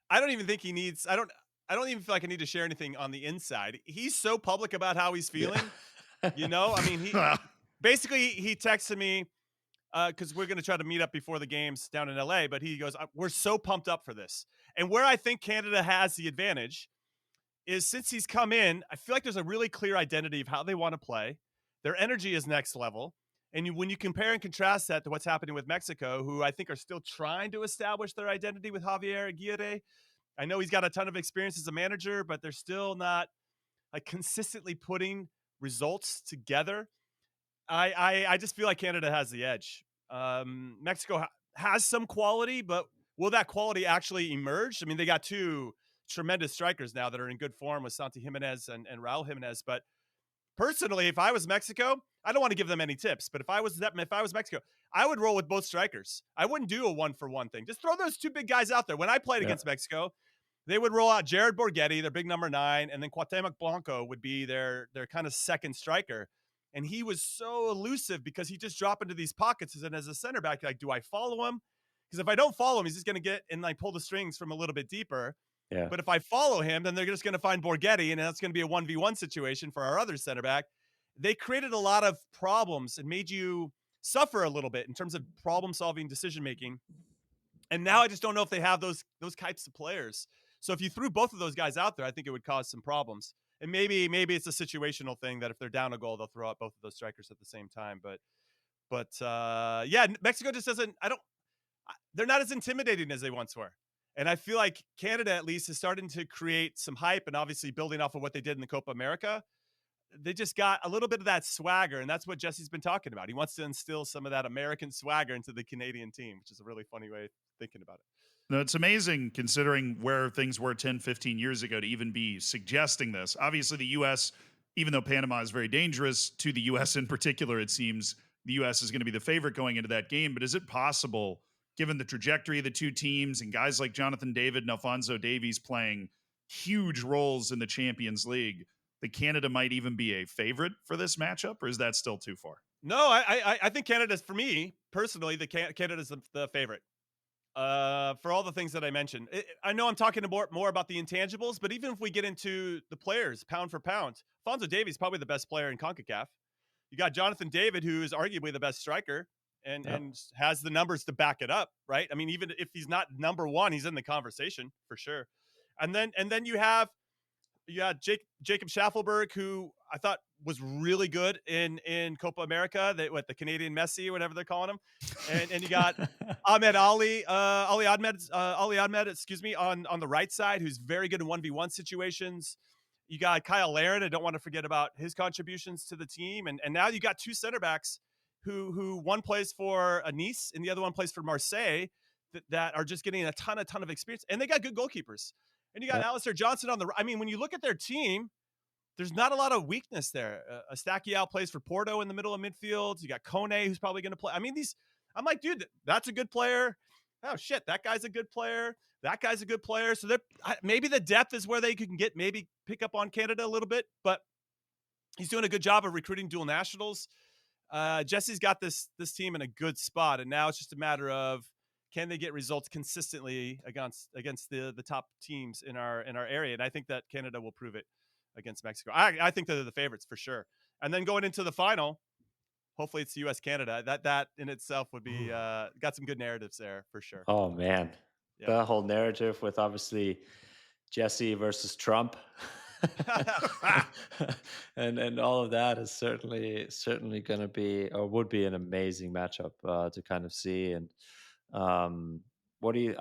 I don't even think he needs. I don't even feel like I need to share anything on the inside. He's so public about how he's feeling. Yeah. I mean, he basically he texted me because we're going to try to meet up before the games down in LA. But he goes, "We're so pumped up for this." And where I think Canada has the advantage is since he's come in, I feel like there's a really clear identity of how they want to play. Their energy is next level. And when you compare and contrast that to what's happening with Mexico, who I think are still trying to establish their identity with Javier Aguirre. I know he's got a ton of experience as a manager, but they're still not like consistently putting results together. I just feel like Canada has the edge. Mexico has some quality, but will that quality actually emerge? I mean, they got 2 tremendous strikers now that are in good form with Santi Jimenez and Raul Jimenez. But personally, if I was Mexico, I don't want to give them any tips, but if I was Mexico, I would roll with both strikers. I wouldn't do a 1-for-1 thing. Just throw those 2 big guys out there. When I played against Mexico, they would roll out Jared Borghetti, their big number 9, and then Cuauhtemoc Blanco would be their kind of second striker. And he was so elusive because he just dropped into these pockets. And as a center back, like, do I follow him? Because if I don't follow him, he's just going to get and like pull the strings from a little bit deeper. Yeah. But if I follow him, then they're just going to find Borghetti, and that's going to be a 1v1 situation for our other center back. They created a lot of problems and made you suffer a little bit in terms of problem-solving decision-making. And now I just don't know if they have those types of players. So if you threw both of those guys out there, I think it would cause some problems. And maybe it's a situational thing that if they're down a goal, they'll throw out both of those strikers at the same time. But yeah, Mexico just doesn't. They're not as intimidating as they once were. And I feel like Canada at least is starting to create some hype, and obviously building off of what they did in the Copa America. They just got a little bit of that swagger, and that's what Jesse's been talking about. He wants to instill some of that American swagger into the Canadian team, which is a really funny way of thinking about it. No, it's amazing considering where things were 10, 15 years ago to even be suggesting this. Obviously, the U.S., even though Panama is very dangerous to the U.S. in particular, it seems the U.S. is going to be the favorite going into that game. But is it possible, given the trajectory of the 2 teams and guys like Jonathan David and Alphonso Davies playing huge roles in the Champions League, that Canada might even be a favorite for this matchup, or is that still too far? No, I think Canada's, for me personally, Canada's the favorite. For all the things that I mentioned. I know I'm talking more about the intangibles, but even if we get into the players, pound for pound, Alphonso Davies is probably the best player in CONCACAF. You got Jonathan David, who is arguably the best striker and has the numbers to back it up, right? I mean, even if he's not number 1, he's in the conversation for sure. And then you have You got Jacob Schaffelberg, who I thought was really good in Copa America, the Canadian Messi or whatever they're calling him, and you got Ali Ahmed, excuse me, on the right side, who's very good in 1v1 situations. You got Kyle Larin. I don't want to forget about his contributions to the team, and now you got two center backs who one plays for Nice and the other one plays for Marseille that are just getting a ton of experience, and they got good goalkeepers. And you got Alistair Johnson on the. I mean, when you look at their team, there's not a lot of weakness there. Estaquiao plays for Porto in the middle of midfield. You got Kone, who's probably going to play. I mean, I'm like, dude, that's a good player. Oh shit, that guy's a good player. That guy's a good player. So maybe the depth is where they can maybe pick up on Canada a little bit, but he's doing a good job of recruiting dual nationals. Jesse's got this team in a good spot, and now it's just a matter of, can they get results consistently against the top teams in our area? And I think that Canada will prove it against Mexico. I think they're the favorites for sure. And then going into the final, hopefully it's US Canada. That in itself would be got some good narratives there for sure. Oh man, the whole narrative with obviously Jesse versus Trump, and all of that is certainly going to be, or would be, an amazing matchup to kind of see. And I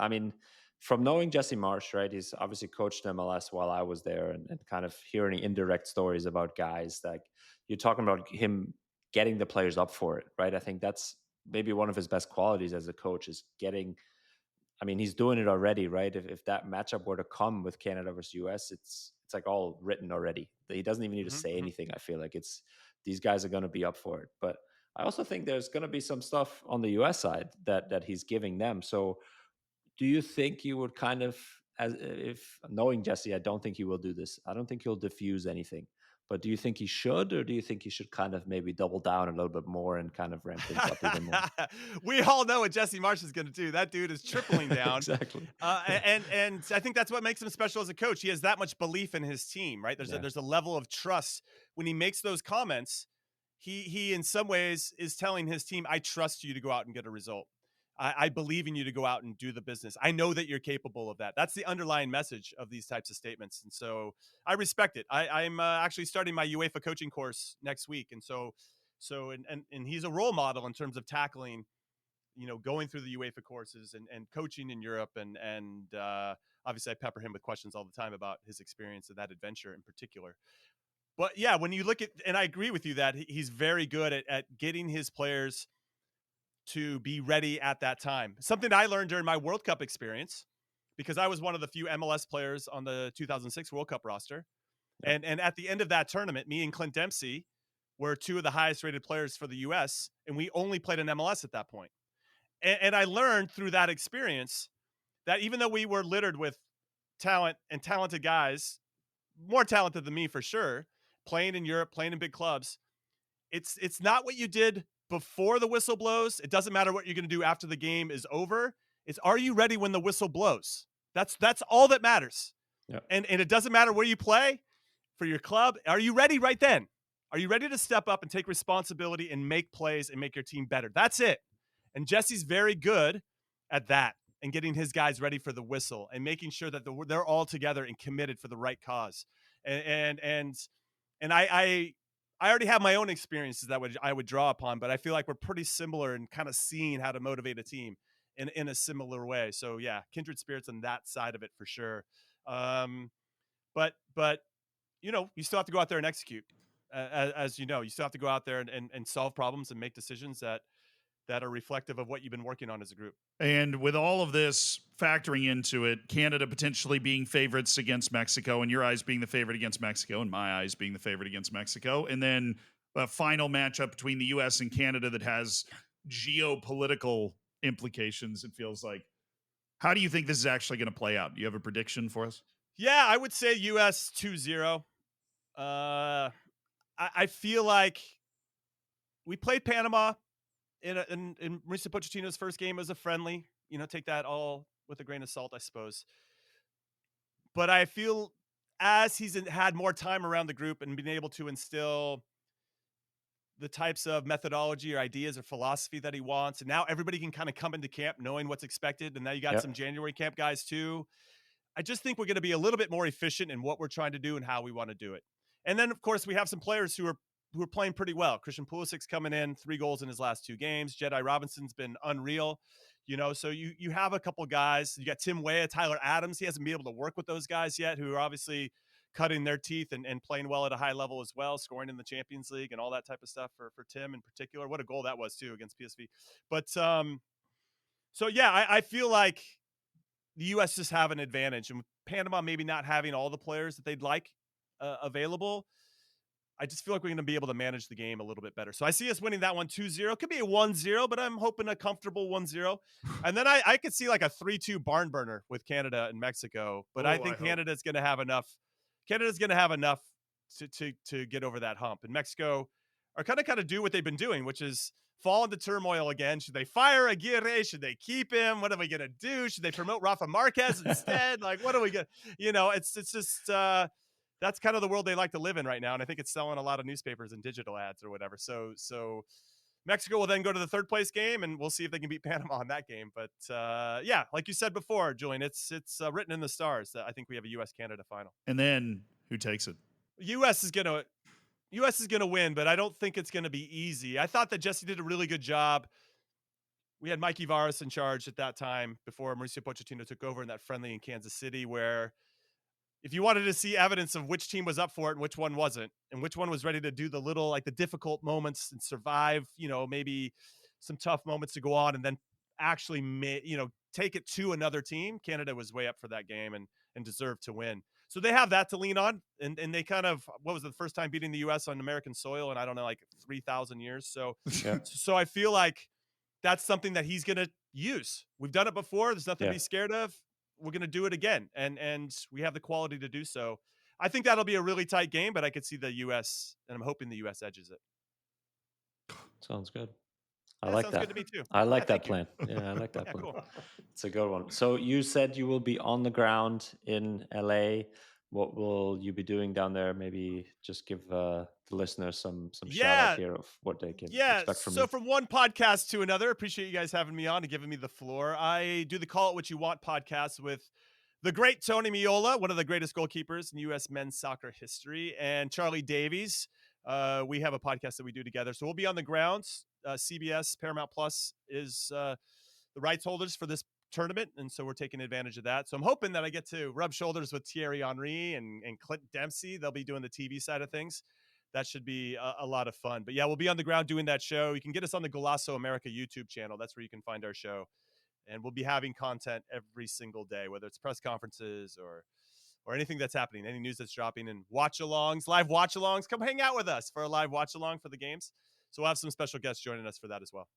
mean, from knowing Jesse Marsh, right? He's obviously coached MLS while I was there, and kind of hearing indirect stories about guys, like you're talking about him getting the players up for it, right? I think that's maybe one of his best qualities as a coach, is getting. I mean, he's doing it already, right? If that matchup were to come with Canada versus US, it's like all written already. He doesn't even need to say anything. I feel like these guys are going to be up for it. But I also think there's going to be some stuff on the US side that he's giving them. So do you think you would kind of, as if knowing Jesse, I don't think he will do this. I don't think he'll diffuse anything. But do you think he should, or do you think he should kind of maybe double down a little bit more and kind of ramp things up even more? We all know what Jesse Marsh is going to do. That dude is tripling down. Exactly. And I think that's what makes him special as a coach. He has that much belief in his team, right? There's a level of trust when he makes those comments. He in some ways is telling his team, I trust you to go out and get a result. I believe in you to go out and do the business. I know that you're capable of that. That's the underlying message of these types of statements. And so I respect it. I'm actually starting my UEFA coaching course next week. And so he's a role model in terms of tackling, going through the UEFA courses and coaching in Europe. And obviously I pepper him with questions all the time about his experience and that adventure in particular. But yeah, when you look at, and I agree with you that he's very good at getting his players to be ready at that time. Something I learned during my World Cup experience, because I was one of the few MLS players on the 2006 World Cup roster. Yeah. And at the end of that tournament, me and Clint Dempsey were two of the highest rated players for the US, and we only played in MLS at that point. And I learned through that experience that even though we were littered with talent and talented guys, more talented than me for sure, playing in Europe, playing in big clubs, it's not what you did before the whistle blows. It doesn't matter what you're going to do after the game is over. It's, are you ready when the whistle blows? That's all that matters. Yep. And it doesn't matter where you play for your club. Are you ready right then? Are you ready to step up and take responsibility and make plays and make your team better? That's it. And Jesse's very good at that, and getting his guys ready for the whistle and making sure that they're all together and committed for the right cause. And I already have my own experiences that I would draw upon, but I feel like we're pretty similar in kind of seeing how to motivate a team in a similar way. So yeah, kindred spirits on that side of it for sure. But you still have to go out there and execute. As you know, you still have to go out there and solve problems and make decisions that are reflective of what you've been working on as a group. And with all of this factoring into it, Canada potentially being favorites against Mexico, in your eyes being the favorite against Mexico, in my eyes being the favorite against Mexico, and then a final matchup between the U.S. and Canada that has geopolitical implications, it feels like. How do you think this is actually going to play out? Do you have a prediction for us? Yeah, I would say U.S. 2-0. I feel like we played Panama in Mauricio Pochettino's first game as a friendly. Take that all with a grain of salt, I suppose. But I feel as he's had more time around the group and been able to instill the types of methodology or ideas or philosophy that he wants, and now everybody can kind of come into camp knowing what's expected. And now you got some January camp guys too. I just think we're going to be a little bit more efficient in what we're trying to do and how we want to do it. And then, of course, we have some players who are playing pretty well. Christian Pulisic's coming in, 3 goals in his last 2 games. Jedi Robinson's been unreal. So you have a couple guys. You got Tim Weah, Tyler Adams. He hasn't been able to work with those guys yet, who are obviously cutting their teeth and playing well at a high level as well, scoring in the Champions League and all that type of stuff for Tim in particular. What a goal that was, too, against PSV. But so, yeah, I feel like the U.S. just have an advantage. And with Panama maybe not having all the players that they'd like available, I just feel like we're going to be able to manage the game a little bit better. So I see us winning that one 2-0. Could be a 1-0, but I'm hoping a comfortable 1-0. And then I could see like a 3-2 barn burner with Canada and Mexico. But I think Canada's going to have enough. Canada's going to have enough to get over that hump. And Mexico are kind of do what they've been doing, which is fall into turmoil again. Should they fire Aguirre? Should they keep him? What are we going to do? Should they promote Rafa Marquez instead? Like, what are we going to, it's just, that's kind of the world they like to live in right now. And I think it's selling a lot of newspapers and digital ads or whatever. So Mexico will then go to the 3rd place game, and we'll see if they can beat Panama in that game. But yeah, like you said before, Julian, it's written in the stars that I think we have a U.S.-Canada final. And then who takes it? U.S. is going to win, but I don't think it's going to be easy. I thought that Jesse did a really good job. We had Mikey Varas in charge at that time before Mauricio Pochettino took over in that friendly in Kansas City, where if you wanted to see evidence of which team was up for it and which one wasn't, and which one was ready to do the little, like the difficult moments and survive, maybe some tough moments to go on and then actually, take it to another team, Canada was way up for that game and deserved to win. So they have that to lean on. And they kind of, what was it, the first time beating the U.S. on American soil in, I don't know, like 3,000 years. So, so I feel like that's something that he's going to use. We've done it before. There's nothing to be scared of. We're going to do it again. And we have the quality to do so. I think that'll be a really tight game, but I could see the U.S., and I'm hoping the U.S. edges it. Sounds good. I like that. Sounds good to me too. I like that plan. Yeah, I like that plan. Cool. It's a good one. So you said you will be on the ground in LA. What will you be doing down there? Maybe just give the listeners some shout out here of what they can expect from you. So from one podcast to another, appreciate you guys having me on and giving me the floor. I do the Call It What You Want podcast with the great Tony Meola, one of the greatest goalkeepers in U.S. men's soccer history, and Charlie Davies. We have a podcast that we do together. So we'll be on the grounds. CBS Paramount Plus is the rights holders for this tournament, and so we're taking advantage of that. So I'm hoping that I get to rub shoulders with Thierry Henry and Clint Dempsey. They'll be doing the TV side of things. That should be a lot of fun. But yeah, we'll be on the ground doing that show. You can get us on the Golazo America YouTube channel. That's where you can find our show. And we'll be having content every single day, whether it's press conferences or anything that's happening, any news that's dropping, and watch-alongs, live watch-alongs. Come hang out with us for a live watch-along for the games. So we'll have some special guests joining us for that as well.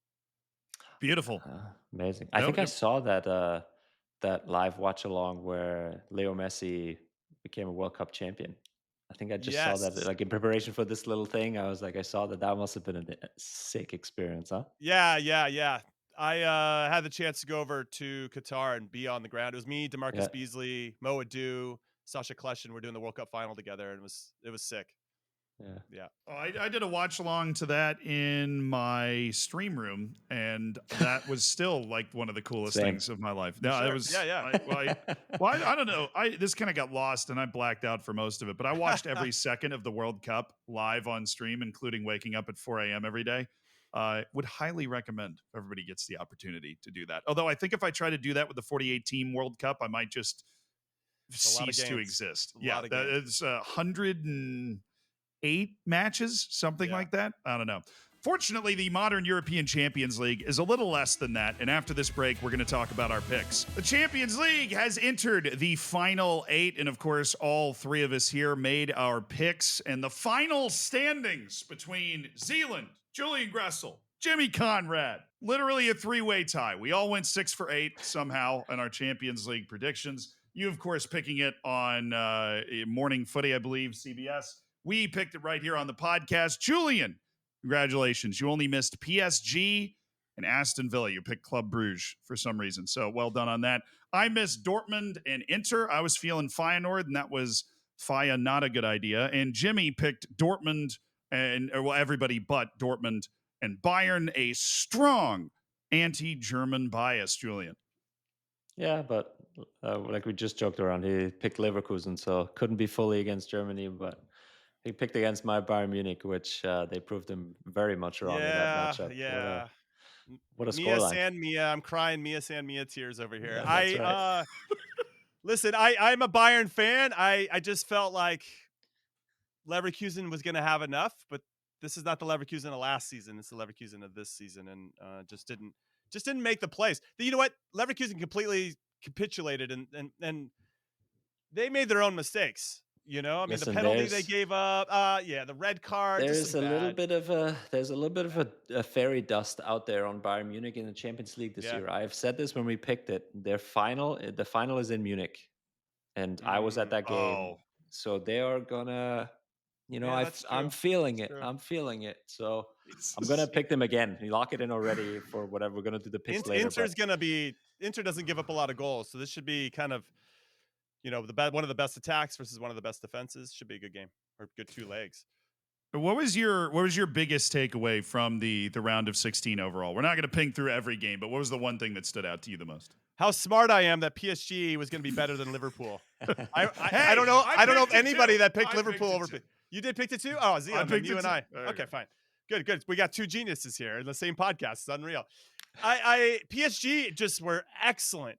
Beautiful. Amazing. I think I saw that live watch-along where Leo Messi became a World Cup champion. I think I just saw that, like, in preparation for this little thing. I was like, I saw that must have been a sick experience, huh? Yeah. I had the chance to go over to Qatar and be on the ground. It was me, DeMarcus Beasley, Mo Adu, Sasha Kleshin. We're doing the World Cup final together, and it was sick. Yeah. Oh, I did a watch along to that in my stream room, and that was still like one of the coolest things of my life. No, it was. Yeah. I don't know. This kind of got lost, and I blacked out for most of it. But I watched every second of the World Cup live on stream, including waking up at 4 a.m. every day. Would highly recommend if everybody gets the opportunity to do that. Although I think if I try to do that with the 48 team World Cup, I might just cease to exist. It's 108 matches, something like that. I don't know. Fortunately, the modern European Champions League is a little less than that. And after this break, we're going to talk about our picks. The Champions League has entered the final 8. And of course, all 3 of us here made our picks. And the final standings between Zealand, Julian Gressel, Jimmy Conrad, literally a 3-way tie. We all went 6 for 8 somehow in our Champions League predictions. You, of course, picking it on Morning Footy, I believe, CBS. We picked it right here on the podcast. Julian, congratulations. You only missed PSG and Aston Villa. You picked Club Brugge for some reason. So well done on that. I missed Dortmund and Inter. I was feeling Feyenoord, and that was not a good idea. And Jimmy picked Dortmund everybody but Dortmund and Bayern, a strong anti-German bias, Julian. Yeah, but like we just joked around, he picked Leverkusen, so couldn't be fully against Germany, but he picked against my Bayern Munich, which they proved him very much wrong in that Yeah, matchup. yeah. What a Mia scoreline! San Mia, I'm crying Mia San Mia tears over here. Yeah, that's right. Listen, I'm a Bayern fan. I just felt like Leverkusen was going to have enough, but this is not the Leverkusen of last season. It's the Leverkusen of this season, and just didn't make the plays. You know what? Leverkusen completely capitulated, and they made their own mistakes. You know, I mean, the Listen, penalty they gave up, the red card, just there's some bad. there's a little bit of a fairy dust out there on Bayern Munich in the Champions League this Yeah. year. I've said this when we picked it. The final is in Munich, and I was at that game, Oh, so they are gonna. Yeah, that's I'm true. feeling That's it. true. I'm feeling it. So it's I'm gonna pick them again. You lock it in already for whatever. We're gonna do the picks later. Inter's gonna be Inter doesn't give up a lot of goals, so this should be kind of, one of the best attacks versus one of the best defenses. Should be a good game or good two legs. What was your biggest takeaway from the round of 16 overall? We're not going to ping through every game, but what was the one thing that stood out to you the most? How smart I am that PSG was going to be better than Liverpool. I Hey, don't know. I don't know picked of it anybody too. that picked I Liverpool picked it over. too. You did pick it too? Oh, Zealand, picked you it and I. too. There you Okay, go. fine. Good. We got two geniuses here in the same podcast. It's unreal. PSG just were excellent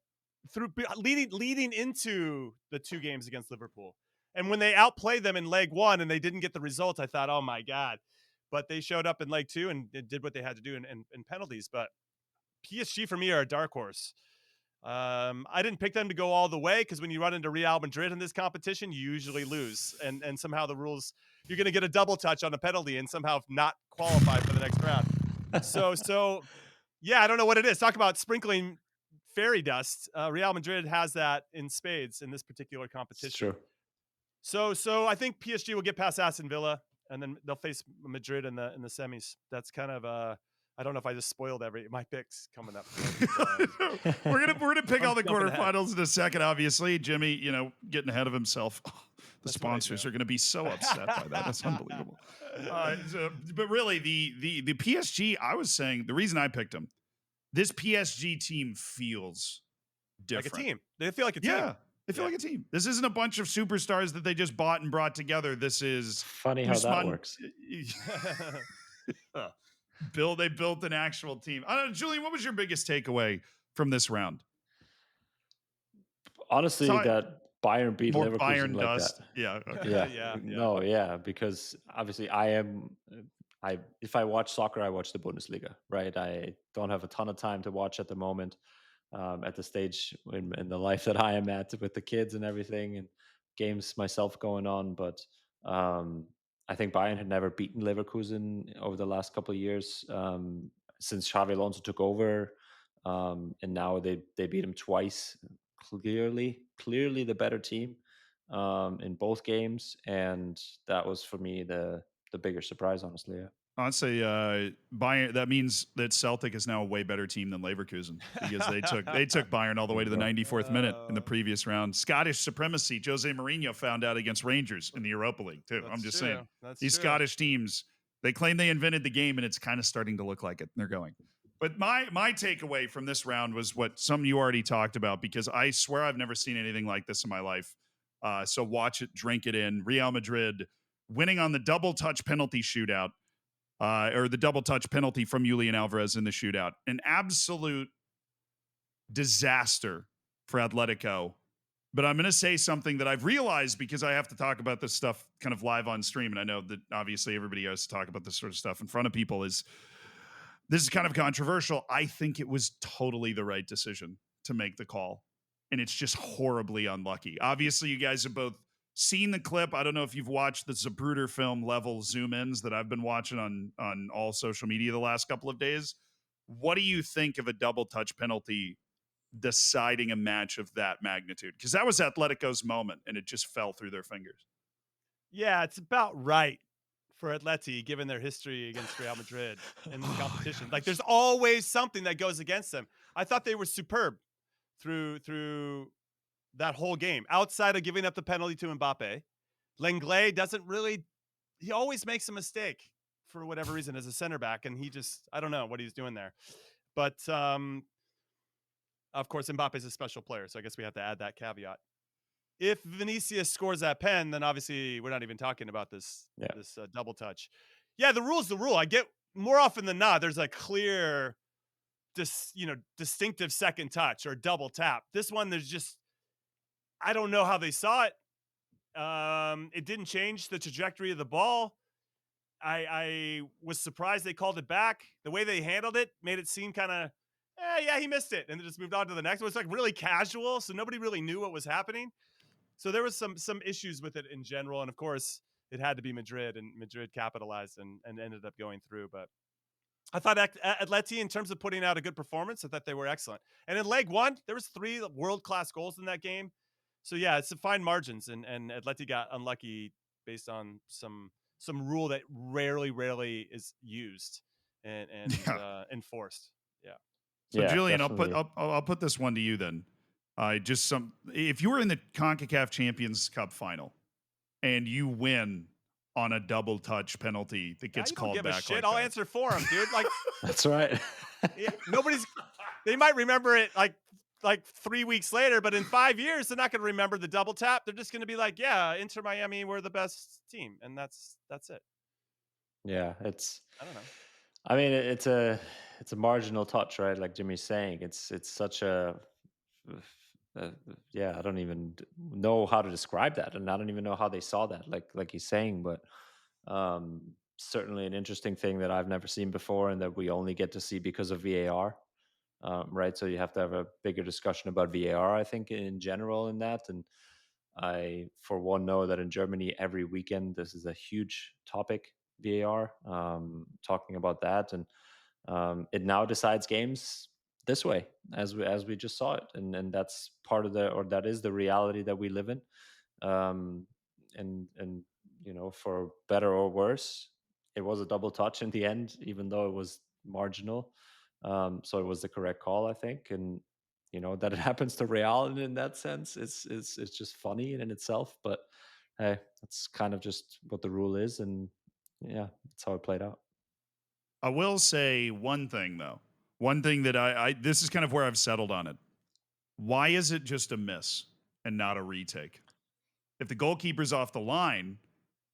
through leading into the two games against Liverpool. And when they outplayed them in leg one and they didn't get the results, I thought, oh my God. But they showed up in leg two and did what they had to do in penalties. But PSG for me are a dark horse. I didn't pick them to go all the way because when you run into Real Madrid in this competition, you usually lose. And somehow the rules, you're going to get a double touch on a penalty and somehow not qualify for the next round. So yeah, I don't know what it is. Talk about sprinkling fairy dust. Real Madrid has that in spades in this particular competition. It's true. So I think PSG will get past Aston Villa, and then they'll face Madrid in the semis. That's kind of I don't know if I just spoiled my picks coming up. we're gonna pick all the jumping ahead. quarterfinals in a second. Obviously, Jimmy, getting ahead of himself. The That's what I sponsors do. are going to be so upset by that. That's unbelievable. But really, the PSG, I was saying the reason I picked them, this PSG team feels different. Like a team. They feel like a team. Yeah, they feel like a team. This isn't a bunch of superstars that they just bought and brought together. This is Funny how that works. They built an actual team. I don't know, Julian, what was your biggest takeaway from this round? Honestly, that Bayern beat More Leverkusen Bayern like dust. that. Yeah. Okay. Yeah. No, yeah, because obviously if I watch soccer, I watch the Bundesliga, right? I don't have a ton of time to watch at the moment, at the stage in the life that I am at with the kids and everything and games myself going on. But I think Bayern had never beaten Leverkusen over the last couple of years, since Xavi Alonso took over. And now they beat him twice. Clearly the better team in both games, and that was for me the bigger surprise, honestly. Yeah. Honestly, Bayern. That means that Celtic is now a way better team than Leverkusen because they took Bayern all the way to the 94th minute in the previous round. Scottish supremacy. Jose Mourinho found out against Rangers in the Europa League too. I'm just saying these Scottish teams. They claim they invented the game, and it's kind of starting to look like it. They're going. But my takeaway from this round was what some of you already talked about, because I swear I've never seen anything like this in my life. So watch it, drink it in. Real Madrid winning on the double touch penalty shootout, or the double touch penalty from Julian Alvarez in the shootout. An absolute disaster for Atletico. But I'm going to say something that I've realized because I have to talk about this stuff kind of live on stream. And I know that obviously everybody has to talk about this sort of stuff in front of people. This is kind of controversial. I think it was totally the right decision to make the call. And it's just horribly unlucky. Obviously, you guys have both seen the clip. I don't know if you've watched the Zapruder film level zoom ins that I've been watching on all social media the last couple of days. What do you think of a double touch penalty deciding a match of that magnitude? Because that was Atletico's moment, and it just fell through their fingers. Yeah, it's about right for Atleti, given their history against Real Madrid in the competition. Like, there's always something that goes against them. I thought they were superb through that whole game. Outside of giving up the penalty to Mbappe, Lenglet doesn't really. He always makes a mistake for whatever reason as a center back, and I don't know what he's doing there. But Of course, Mbappe's a special player, so I guess we have to add that caveat. If Vinicius scores that pen, then obviously we're not even talking about this double touch. Yeah, the rule's the rule. I get more often than not, there's a clear, distinctive second touch or double tap. This one, there's just, I don't know how they saw it. It didn't change the trajectory of the ball. I was surprised they called it back. The way they handled it made it seem kind of, he missed it, and then just moved on to the next one. It's like really casual, so nobody really knew what was happening. So there was some issues with it in general, and of course it had to be Madrid, and Madrid capitalized and ended up going through. But I thought Atleti, in terms of putting out a good performance, I thought they were excellent. And in leg one, there was 3 world-class goals in that game. So yeah, it's fine margins, and Atleti got unlucky based on some rule that rarely is used and enforced. Yeah. So Julian, definitely. I'll put this one to you then. If you were in the CONCACAF Champions Cup final and you win on a double touch penalty that gets called back, give a shit. like I'll that. answer for him, dude. Like That's right. They might remember it like 3 weeks later, but in 5 years they're not going to remember the double tap. They're just going to be like, yeah, Inter Miami, we're the best team, and that's it. Yeah, I don't know. I mean, it's a marginal touch, right? Like Jimmy's saying, it's such a I don't even know how to describe that, and I don't even know how they saw that, like he's saying. But certainly an interesting thing that I've never seen before, and that we only get to see because of VAR, right? So you have to have a bigger discussion about VAR, I think, in general in that. And I, for one, know that in Germany every weekend this is a huge topic, VAR, talking about that, and it now decides games this way, as we just saw it, and that's part of that is the reality that we live in, and for better or worse, it was a double touch in the end, even though it was marginal. So it was the correct call, I think, and that it happens to Real in that sense, it's just funny in itself. But hey, that's kind of just what the rule is, and yeah, that's how it played out. I will say one thing though. One thing that I this is kind of where I've settled on it. Why is it just a miss and not a retake? If the goalkeeper's off the line,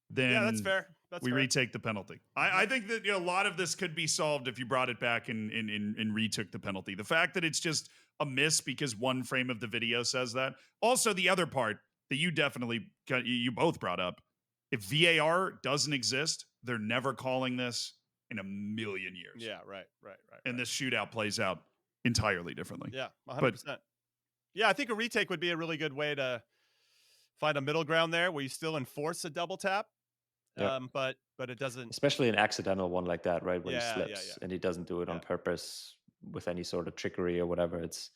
then that's fair. We retake the penalty. I think that a lot of this could be solved if you brought it back and retook the penalty. The fact that it's just a miss because one frame of the video says that. Also, the other part that you both brought up, if VAR doesn't exist, they're never calling this in a million years. Yeah, right. And this shootout plays out entirely differently. Yeah, 100%. Yeah, I think a retake would be a really good way to find a middle ground there where you still enforce a double tap. Yeah. But it doesn't, especially an accidental one like that, right? Where he slips. Yeah. And he doesn't do it on purpose with any sort of trickery or whatever. It's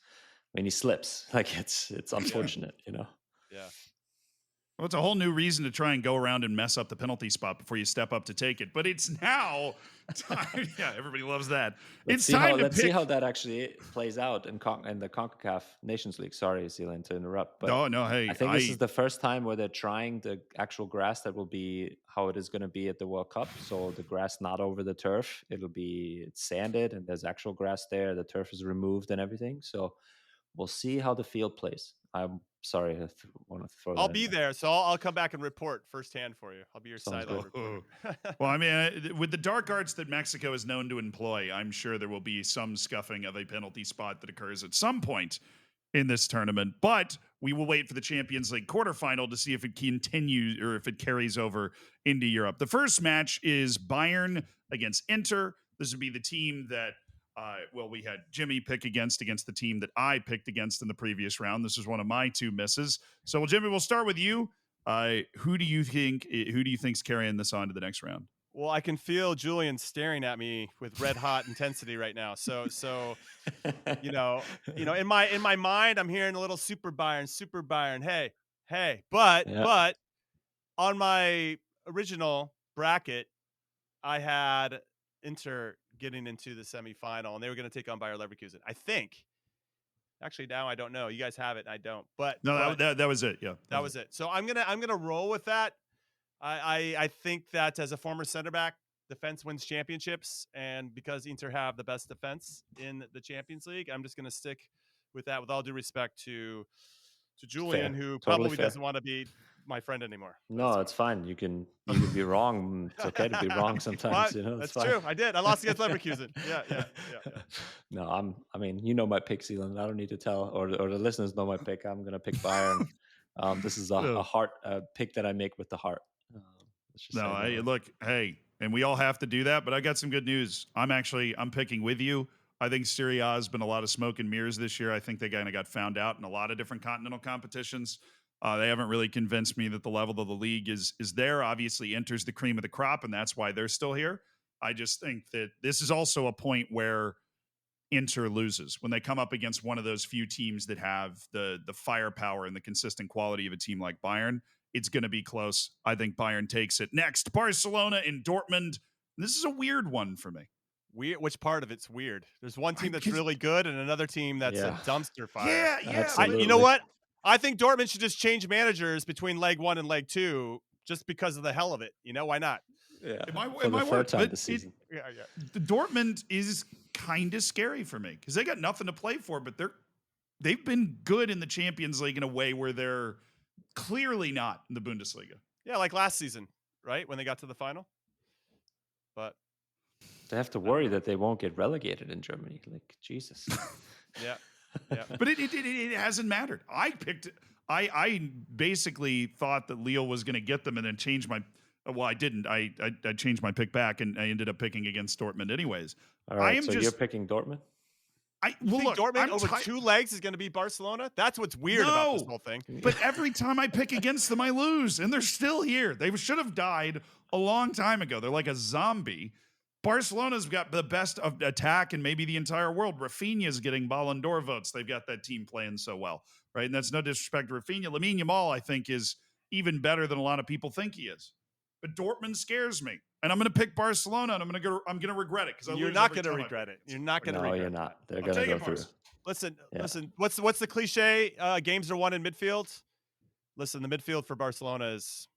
when he slips, like it's unfortunate, Yeah. Well, it's a whole new reason to try and go around and mess up the penalty spot before you step up to take it. But it's now time. Yeah, everybody loves that. Let's see how that actually plays out in the CONCACAF Nations League. Sorry, Zealand, to interrupt. But no, hey. I think this is the first time where they're trying the actual grass that will be how it is going to be at the World Cup. So the grass not over the turf. It'll be sanded, and there's actual grass there. The turf is removed and everything. So we'll see how the field plays. I'm sorry, I want to throw that I'll be there, so I'll come back and report firsthand for you. I'll be your sideline reporter. Well, I mean, with the dark arts that Mexico is known to employ, I'm sure there will be some scuffing of a penalty spot that occurs at some point in this tournament. But we will wait for the Champions League quarterfinal to see if it continues or if it carries over into Europe. The first match is Bayern against Inter. This would be the team that we had Jimmy pick against the team that I picked against in the previous round. This is one of my 2 misses. So, Jimmy, we'll start with you. Who do you think's carrying this on to the next round? Well, I can feel Julian staring at me with red hot intensity right now. So in my mind, I'm hearing a little super Bayern. Hey, but on my original bracket, I had Inter getting into the semifinal, and they were going to take on Bayer Leverkusen. I think. Actually, now I don't know. You guys have it, and I don't. But no, that was it. Yeah, that was it. So I'm gonna roll with that. I think that as a former center back, defense wins championships, and because Inter have the best defense in the Champions League, I'm just gonna stick with that, with all due respect to Julian, Fair. who Totally probably fair. doesn't want to be my friend anymore. No, it's fine. You can be wrong. It's okay to be wrong sometimes. Well, It's that's fine. true. I did. I lost against Leverkusen. Yeah. No, I mean, you know my pick, Zealand. I don't need to tell, or the listeners know my pick. I'm gonna pick Bayern. This is a heart pick that I make with the heart. Let's just No, say that way. look, hey, and we all have to do that, but I got some good news. I'm picking with you. I think Serie A has been a lot of smoke and mirrors this year. I think they kind of got found out in a lot of different continental competitions. They haven't really convinced me that the level of the league is there. Obviously, Inter's the cream of the crop, and that's why they're still here. I just think that this is also a point where Inter loses when they come up against one of those few teams that have the firepower and the consistent quality of a team like Bayern. It's going to be close. I think Bayern takes it. Next, Barcelona in Dortmund. This is a weird one for me. Weird. Which part of it's weird? There's one team that's really good and another team that's a dumpster fire. Yeah. You know what? I think Dortmund should just change managers between leg 1 and leg 2 just because of the hell of it. You know, why not? Yeah. For the third time this season. The Dortmund is kind of scary for me because they got nothing to play for, but they've been good in the Champions League in a way where they're clearly not in the Bundesliga. Yeah, like last season, right? When they got to the final. But they have to worry that they won't get relegated in Germany. Like, Jesus. Yeah. But it hasn't mattered. I basically thought that Lille was going to get them and then changed my. Well, I didn't. I changed my pick back and I ended up picking against Dortmund anyways. All right, you're picking Dortmund? Look, Dortmund over 2 legs is going to beat Barcelona? That's what's weird about this whole thing. But every time I pick against them, I lose, and they're still here. They should have died a long time ago. They're like a zombie. Barcelona's got the best of attack in maybe the entire world. Rafinha's getting Ballon d'Or votes. They've got that team playing so well, right? And that's no disrespect to Rafinha. Lamine Yamal, I think, is even better than a lot of people think he is. But Dortmund scares me, and I'm going to pick Barcelona, and I'm going to regret it because you're not going to regret it. You're not going to regret it. No, you're not. They're going to go through. Listen. What's the cliche? Games are won in midfield. Listen, the midfield for Barcelona is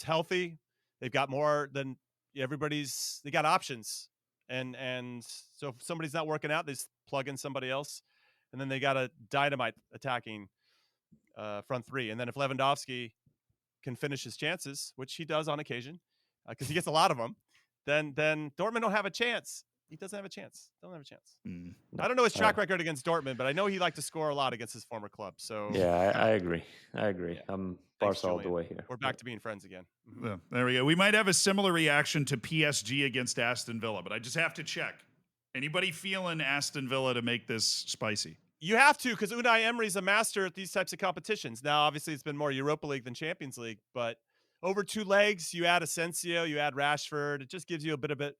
healthy. They've got more than everybody's. They got options, and so if somebody's not working out, they just plug in somebody else, and then they got a dynamite attacking front three, and then if Lewandowski can finish his chances, which he does on occasion, because he gets a lot of them, then Dortmund don't have a chance. He doesn't have a chance. Don't have a chance. No. I don't know his track record against Dortmund, but I know he liked to score a lot against his former club. So yeah, I agree. Yeah. I'm Barca all the Julian. way here. We're back to being friends again. Mm-hmm. Yeah, there we go. We might have a similar reaction to PSG against Aston Villa, but I just have to check. Anybody feeling Aston Villa to make this spicy? You have to, because Unai Emery's a master at these types of competitions. Now, obviously, it's been more Europa League than Champions League, but over 2 legs, you add Asensio, you add Rashford. It just gives you a bit of a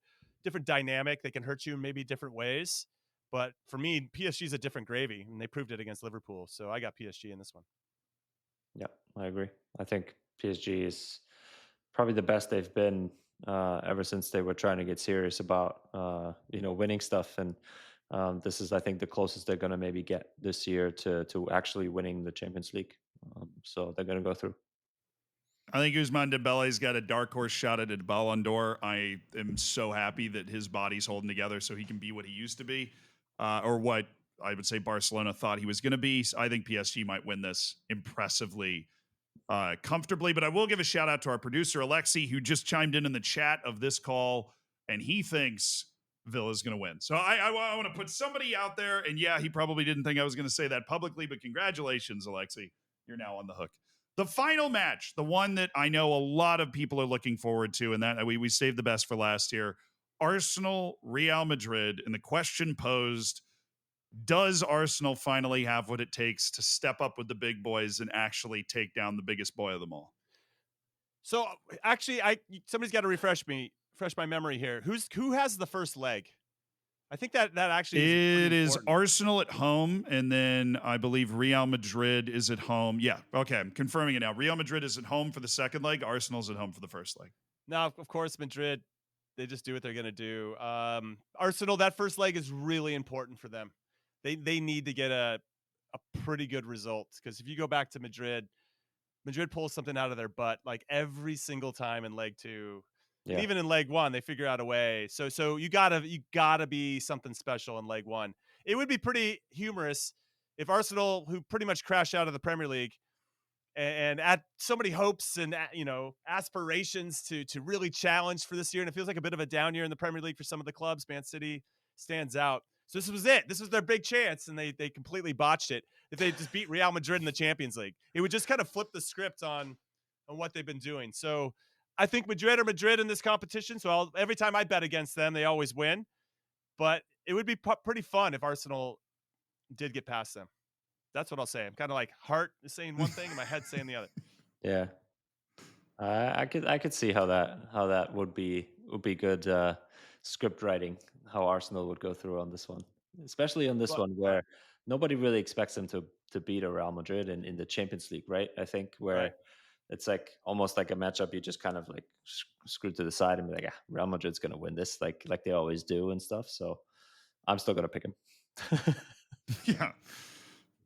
different dynamic. They can hurt you in maybe different ways. But for me, PSG is a different gravy, and they proved it against Liverpool. So I got PSG in this one. Yeah, I agree. I think PSG is probably the best they've been ever since they were trying to get serious about winning stuff, and this is, I think, the closest they're going to maybe get this year to actually winning the Champions League. So they're going to go through. I think Ousmane Dembele's got a dark horse shot at a Ballon d'Or. I am so happy that his body's holding together so he can be what he used to be, or what I would say Barcelona thought he was going to be. I think PSG might win this impressively, comfortably. But I will give a shout out to our producer, Alexi, who just chimed in the chat of this call, and he thinks Villa's going to win. So I want to put somebody out there, and yeah, he probably didn't think I was going to say that publicly, but congratulations, Alexi. You're now on the hook. The final match, the one that I know a lot of people are looking forward to, and that we saved the best for last year, Arsenal, Real Madrid, and the question posed, does Arsenal finally have what it takes to step up with the big boys and actually take down the biggest boy of them all? So actually, somebody's got to refresh my memory here. Who has the first leg? I think that actually it is Arsenal at home, and then I believe Real Madrid is at home. Yeah, okay, I'm confirming it now. Real Madrid is at home for the second leg. Arsenal's at home for the first leg. Now, of course, Madrid, they just do what they're going to do. Arsenal, that first leg is really important for them. They need to get a pretty good result, because if you go back to Madrid pulls something out of their butt like every single time in leg 2. Yeah. And even in leg 1, they figure out a way. So you gotta be something special in leg 1. It would be pretty humorous if Arsenal, who pretty much crashed out of the Premier League, and had so many hopes and aspirations to really challenge for this year, and it feels like a bit of a down year in the Premier League for some of the clubs. Man City stands out. So this was it. This was their big chance, and they completely botched it. If they just beat Real Madrid in the Champions League, it would just kind of flip the script on what they've been doing. So I think Madrid are Madrid in this competition. So every time I bet against them, they always win. But it would be pretty fun if Arsenal did get past them. That's what I'll say. I'm kind of like heart is saying one thing and my head's saying the other. Yeah, I could see how that would be good script writing. How Arsenal would go through on this one, especially on this one where nobody really expects them to beat a Real Madrid in the Champions League, right? I think where it's like almost like a matchup you just kind of like screw to the side and be like, Real Madrid's gonna win this, like they always do and stuff. So I'm still gonna pick him. Yeah.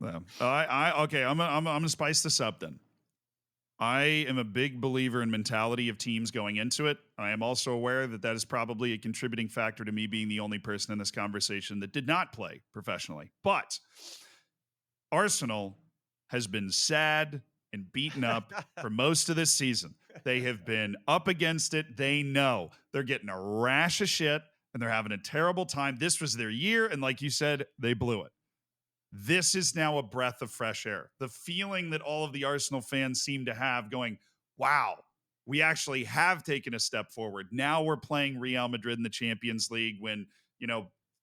Well, okay. I'm gonna spice this up then. I am a big believer in mentality of teams going into it. I am also aware that is probably a contributing factor to me being the only person in this conversation that did not play professionally. But Arsenal has been sad and beaten up for most of this season. They have been up against it. They know they're getting a rash of shit and they're having a terrible time. This was their year. And like you said, they blew it. This is now a breath of fresh air. The feeling that all of the Arsenal fans seem to have going, wow, we actually have taken a step forward. Now we're playing Real Madrid in the Champions League when,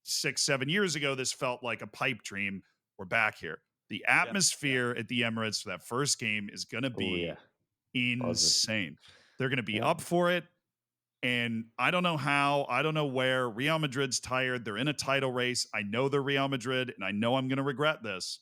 6-7 years ago, this felt like a pipe dream. We're back here. The atmosphere at the Emirates for that first game is going to be insane. They're going to be up for it. And I don't know how, I don't know where. Real Madrid's tired. They're in a title race. I know they're Real Madrid, and I know I'm going to regret this.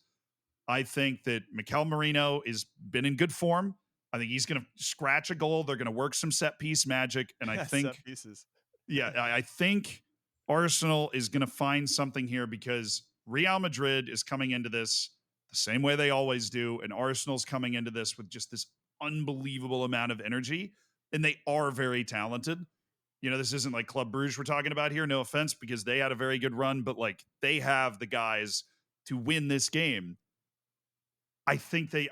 I think that Mikel Merino has been in good form. I think he's going to scratch a goal. They're going to work some set piece magic. And I think, set pieces. I think Arsenal is going to find something here because Real Madrid is coming into this the same way they always do. And Arsenal's coming into this with just this unbelievable amount of energy. And they are very talented. This isn't like Club Brugge we're talking about here. No offense, because they had a very good run, but like they have the guys to win this game. I think they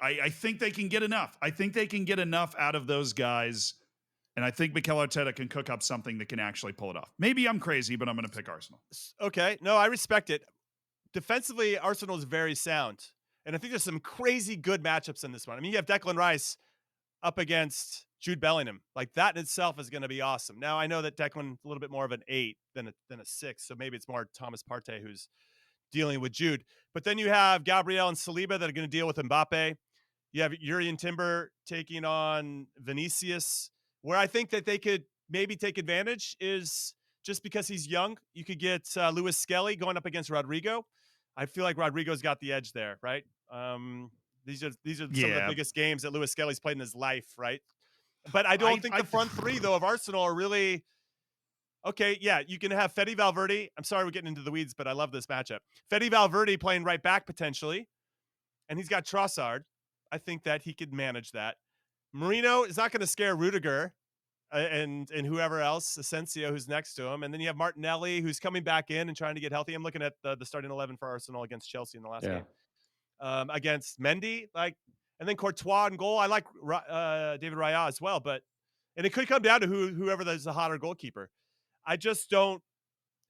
can get enough. I think they can get enough out of those guys. And I think Mikel Arteta can cook up something that can actually pull it off. Maybe I'm crazy, but I'm going to pick Arsenal. Okay. No, I respect it. Defensively, Arsenal is very sound. And I think there's some crazy good matchups in this one. I mean, you have Declan Rice up against Jude Bellingham. Like that in itself is going to be awesome. Now I know that Declan's a little bit more of an 8 than a 6, so maybe it's more Thomas Partey who's dealing with Jude. But then you have Gabriel and Saliba that are going to deal with Mbappe. You have Jurrien Timber taking on Vinicius. Where I think that they could maybe take advantage is just because he's young. You could get Lewis Skelly going up against Rodrigo. I feel like Rodrigo's got the edge there, right? These are some of the biggest games that Lewis Skelly's played in his life, right? But I don't think the front three, though, of Arsenal are really okay. Yeah, you can have Fede Valverde. I'm sorry we're getting into the weeds, but I love this matchup. Fede Valverde playing right back potentially, and he's got Trossard. I think that he could manage that. Marino is not going to scare Rudiger and whoever else, Asensio, who's next to him. And then you have Martinelli, who's coming back in and trying to get healthy. I'm looking at the starting 11 for Arsenal against Chelsea in the last game. Against Mendy, and then Courtois in goal. I like David Raya as well, and it could come down to whoever is the hotter goalkeeper. I just don't.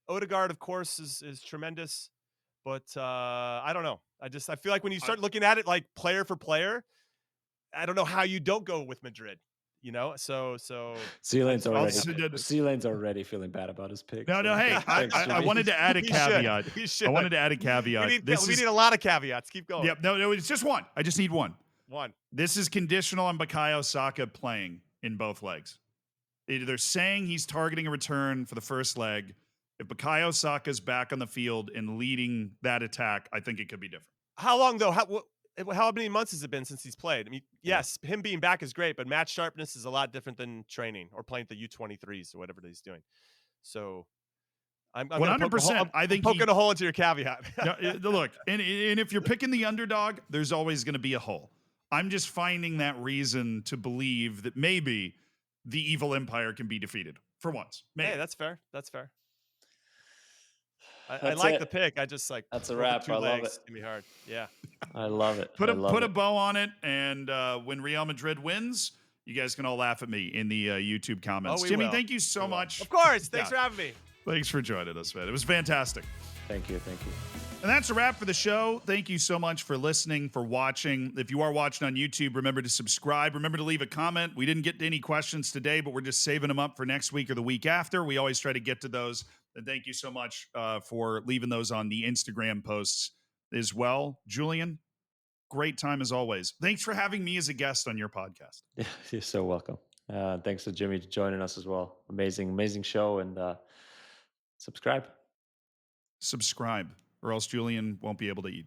Odegaard, of course, is tremendous, but I don't know. I feel like when you start looking at it like player for player, I don't know how you don't go with Madrid. So Zealand's already feeling bad about his pick. No, hey, I wanted to add a caveat. I wanted to add a caveat. We need a lot of caveats. Keep going. Yep. No, it's just one. I just need one. One. This is conditional on Bukayo Saka playing in both legs. They're saying he's targeting a return for the first leg. If Bukayo Saka's back on the field and leading that attack, I think it could be different. How long though? How many months has it been since he's played? I mean, yes, him being back is great, but match sharpness is a lot different than training or playing the U23s or whatever he's doing. So I'm 100%. I think poking a hole into your caveat. Look, and if you're picking the underdog, there's always going to be a hole. I'm just finding that reason to believe that maybe the evil empire can be defeated for once. Maybe. Hey, that's fair. That's fair. I like the pick. I just like That's a over wrap. 2 I love legs. it. It's gonna be hard. Yeah. I love it. Put I love a it. bow on it, and when Real Madrid wins, you guys can all laugh at me in the YouTube comments. we Jimmy, will. thank you so much. Of course. Thanks Yeah. for having me. Thanks for joining us, man. It was fantastic. Thank you. Thank you. And that's a wrap for the show. Thank you so much for listening, for watching. If you are watching on YouTube, remember to subscribe. Remember to leave a comment. We didn't get to any questions today, but we're just saving them up for next week or the week after. We always try to get to those. And thank you so much for leaving those on the Instagram posts as well. Julian, great time as always. Thanks for having me as a guest on your podcast. Yeah, you're so welcome. Thanks to Jimmy for joining us as well. Amazing show, and subscribe. Subscribe, or else Julian won't be able to eat.